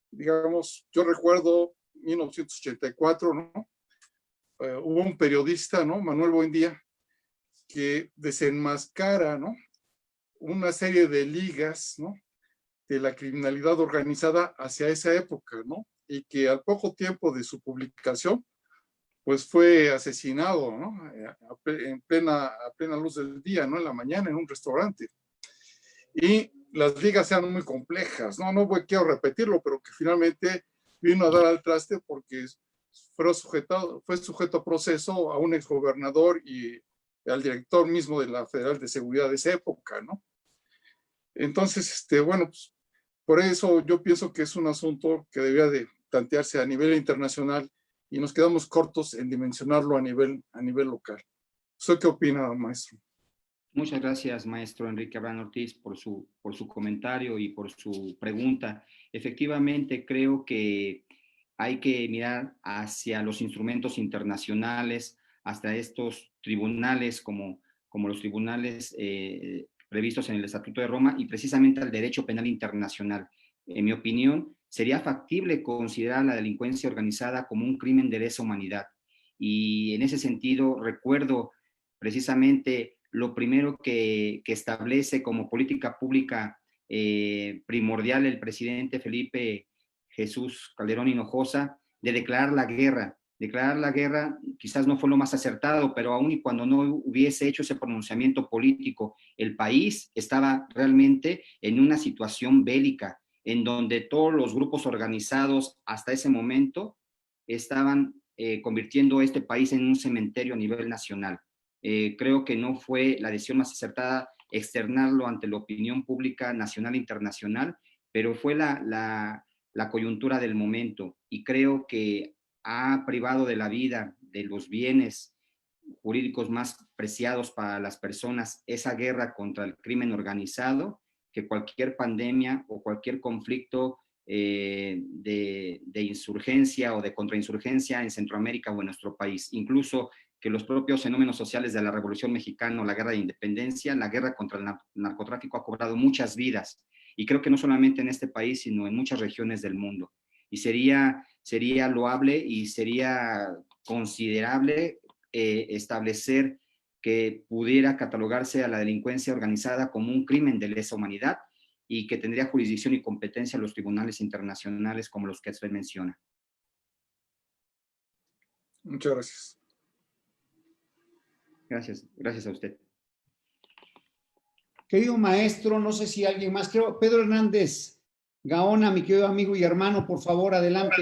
digamos, yo recuerdo 1984, ¿no?, hubo un periodista, ¿no?, Manuel Buendía, que desenmascara, ¿no?, una serie de ligas, ¿no?, de la criminalidad organizada hacia esa época, ¿no?, y que al poco tiempo de su publicación, pues fue asesinado, ¿no?, a plena luz del día, ¿no?, en la mañana, en un restaurante. Y las ligas eran muy complejas, no quiero repetirlo, pero que finalmente vino a dar al traste porque fue sujeto a proceso a un exgobernador y al director mismo de la Federal de Seguridad de esa época, ¿no? Entonces, bueno, pues, por eso yo pienso que es un asunto que debía de plantearse a nivel internacional, y nos quedamos cortos en dimensionarlo a nivel local. ¿Usted qué opina, maestro? Muchas gracias, maestro Enrique Abraham Ortiz, por su comentario y por su pregunta. Efectivamente, creo que hay que mirar hacia los instrumentos internacionales, hasta estos tribunales como los tribunales previstos en el Estatuto de Roma, y precisamente al derecho penal internacional. En mi opinión, sería factible considerar la delincuencia organizada como un crimen de lesa humanidad. Y en ese sentido, recuerdo precisamente lo primero que establece como política pública primordial el presidente Felipe Jesús Calderón Hinojosa, de declarar la guerra. Declarar la guerra quizás no fue lo más acertado, pero aún y cuando no hubiese hecho ese pronunciamiento político, el país estaba realmente en una situación bélica, en donde todos los grupos organizados hasta ese momento estaban convirtiendo este país en un cementerio a nivel nacional. creo que no fue la decisión más acertada externarlo ante la opinión pública nacional e internacional, pero fue la coyuntura del momento, y creo que ha privado de la vida, de los bienes jurídicos más preciados para las personas, esa guerra contra el crimen organizado, que cualquier pandemia o cualquier conflicto de insurgencia o de contrainsurgencia en Centroamérica o en nuestro país. Incluso que los propios fenómenos sociales de la Revolución Mexicana o la Guerra de Independencia, la guerra contra el narcotráfico ha cobrado muchas vidas. Y creo que no solamente en este país, sino en muchas regiones del mundo. Y sería loable y sería considerable establecer que pudiera catalogarse a la delincuencia organizada como un crimen de lesa humanidad y que tendría jurisdicción y competencia en los tribunales internacionales como los que usted menciona. Muchas gracias. Gracias a usted. Querido maestro, no sé si alguien más, creo, Pedro Hernández Gaona, mi querido amigo y hermano, por favor, adelante.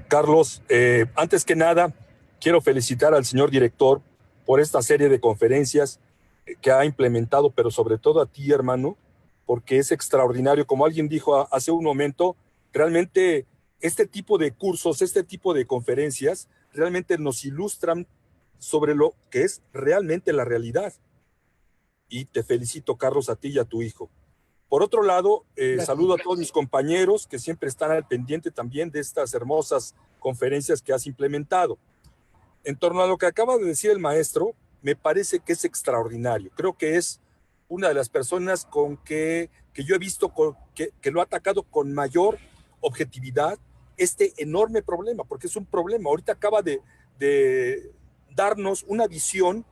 Carlos, antes que nada, quiero felicitar al señor director por esta serie de conferencias que ha implementado, pero sobre todo a ti, hermano, porque es extraordinario. Como alguien dijo hace un momento, realmente este tipo de cursos, este tipo de conferencias, realmente nos ilustran sobre lo que es realmente la realidad. Y te felicito, Carlos, a ti y a tu hijo. Por otro lado, saludo a todos mis compañeros que siempre están al pendiente también de estas hermosas conferencias que has implementado. En torno a lo que acaba de decir el maestro, me parece que es extraordinario. Creo que es una de las personas con que yo he visto que lo ha atacado con mayor objetividad este enorme problema, porque es un problema. Ahorita acaba de darnos una visión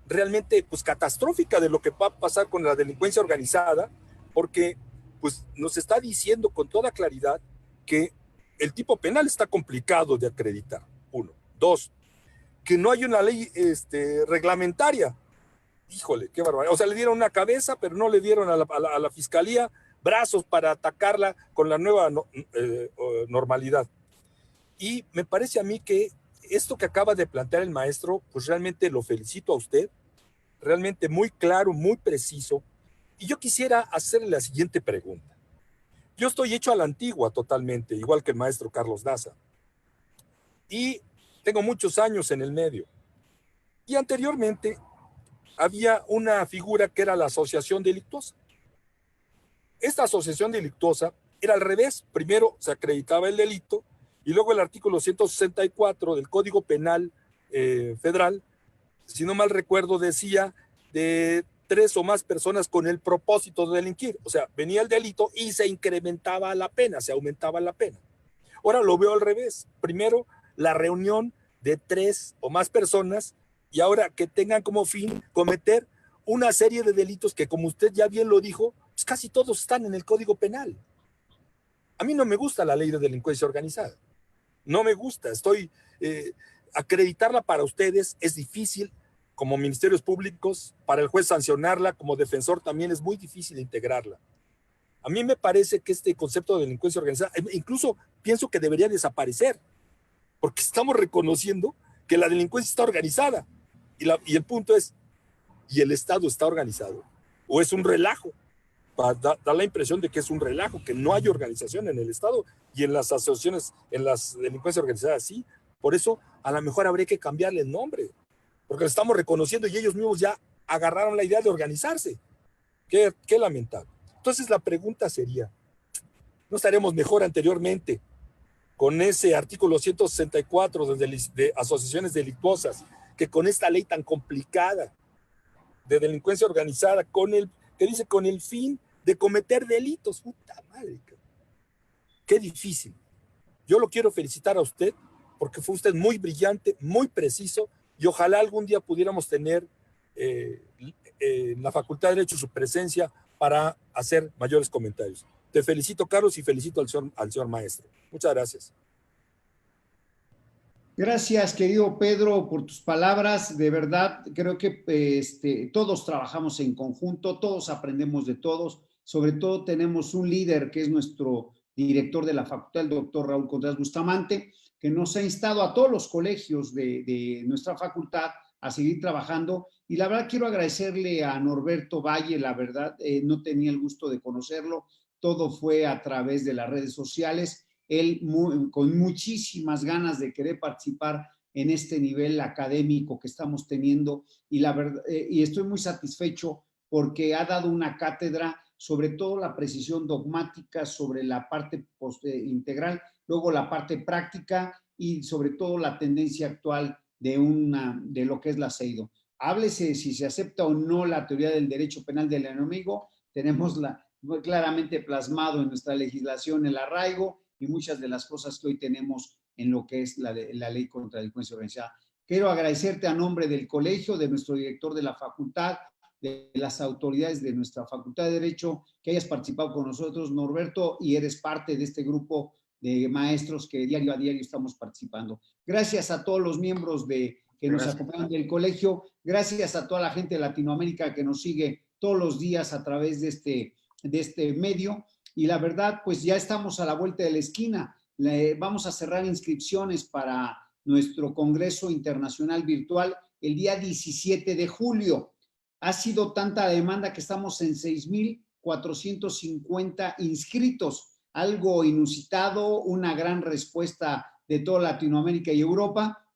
realmente pues catastrófica de lo que va a pasar con la delincuencia organizada, porque pues nos está diciendo con toda claridad que el tipo penal está complicado de acreditar, 1. 2, que no hay una ley reglamentaria. Híjole, qué barbaridad. O sea, le dieron una cabeza, pero no le dieron a la fiscalía brazos para atacarla con la nueva normalidad. Y me parece a mí que esto que acaba de plantear el maestro, pues realmente lo felicito a usted, realmente muy claro, muy preciso. Y yo quisiera hacerle la siguiente pregunta. Yo estoy hecho a la antigua totalmente, igual que el maestro Carlos Daza. Y tengo muchos años en el medio. Y anteriormente había una figura que era la asociación delictuosa. Esta asociación delictuosa era al revés. Primero se acreditaba el delito y luego el artículo 164 del Código Penal Federal, si no mal recuerdo, decía de 3 o más personas con el propósito de delinquir. O sea, venía el delito y se incrementaba la pena, se aumentaba la pena. Ahora lo veo al revés. Primero, la reunión de 3 o más personas y ahora que tengan como fin cometer una serie de delitos que, como usted ya bien lo dijo, pues casi todos están en el Código Penal. A mí no me gusta la ley de delincuencia organizada. No me gusta. Acreditarla para ustedes es difícil. Como ministerios públicos, para el juez sancionarla, como defensor también es muy difícil integrarla. A mí me parece que este concepto de delincuencia organizada, incluso pienso que debería desaparecer, porque estamos reconociendo que la delincuencia está organizada. Y el punto es, ¿y el Estado está organizado? ¿O es un relajo? Da la impresión de que es un relajo, que no hay organización en el Estado y en las asociaciones, en las delincuencias organizadas, sí. Por eso, a lo mejor habría que cambiarle el nombre, porque lo estamos reconociendo y ellos mismos ya agarraron la idea de organizarse. Qué lamentable. Entonces la pregunta sería, ¿no estaríamos mejor anteriormente con ese artículo 164 de asociaciones delictuosas que con esta ley tan complicada de delincuencia organizada, que dice con el fin de cometer delitos? Puta madre, qué difícil. Yo lo quiero felicitar a usted porque fue usted muy brillante, muy preciso, y ojalá algún día pudiéramos tener en la Facultad de Derecho su presencia para hacer mayores comentarios. Te felicito, Carlos, y felicito al señor maestro. Muchas gracias. Gracias, querido Pedro, por tus palabras. De verdad, creo que todos trabajamos en conjunto, todos aprendemos de todos. Sobre todo tenemos un líder que es nuestro director de la facultad, el doctor Raúl Contreras Bustamante, que nos ha instado a todos los colegios de nuestra facultad a seguir trabajando. Y la verdad quiero agradecerle a Norberto Valle, la verdad, no tenía el gusto de conocerlo, todo fue a través de las redes sociales, él con muchísimas ganas de querer participar en este nivel académico que estamos teniendo, y la verdad, y estoy muy satisfecho porque ha dado una cátedra sobre todo la precisión dogmática, sobre la parte integral, luego la parte práctica y sobre todo la tendencia actual de lo que es la CEIDO. Háblese si se acepta o no la teoría del derecho penal del enemigo, tenemos claramente plasmado en nuestra legislación el arraigo y muchas de las cosas que hoy tenemos en lo que es la ley contra la delincuencia organizada. Quiero agradecerte a nombre del colegio, de nuestro director de la facultad, de las autoridades de nuestra Facultad de Derecho, que hayas participado con nosotros, Norberto, y eres parte de este grupo de maestros que diario a diario estamos participando. Gracias a todos los miembros que nos acompañan del colegio, gracias a toda la gente de Latinoamérica que nos sigue todos los días a través de este medio, y la verdad, pues ya estamos a la vuelta de la esquina. Vamos a cerrar inscripciones para nuestro Congreso Internacional Virtual el día 17 de julio. Ha sido tanta demanda que estamos en 6,450 inscritos, algo inusitado, una gran respuesta de toda Latinoamérica y Europa,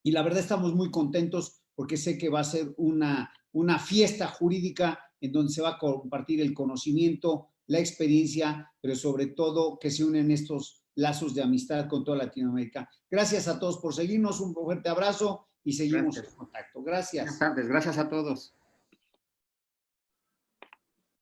y la verdad estamos muy contentos porque sé que va a ser una fiesta jurídica en donde se va a compartir el conocimiento, la experiencia, pero sobre todo que se unen estos lazos de amistad con toda Latinoamérica. Gracias a todos por seguirnos, un fuerte abrazo y seguimos en contacto. Gracias. Buenas tardes, gracias a todos.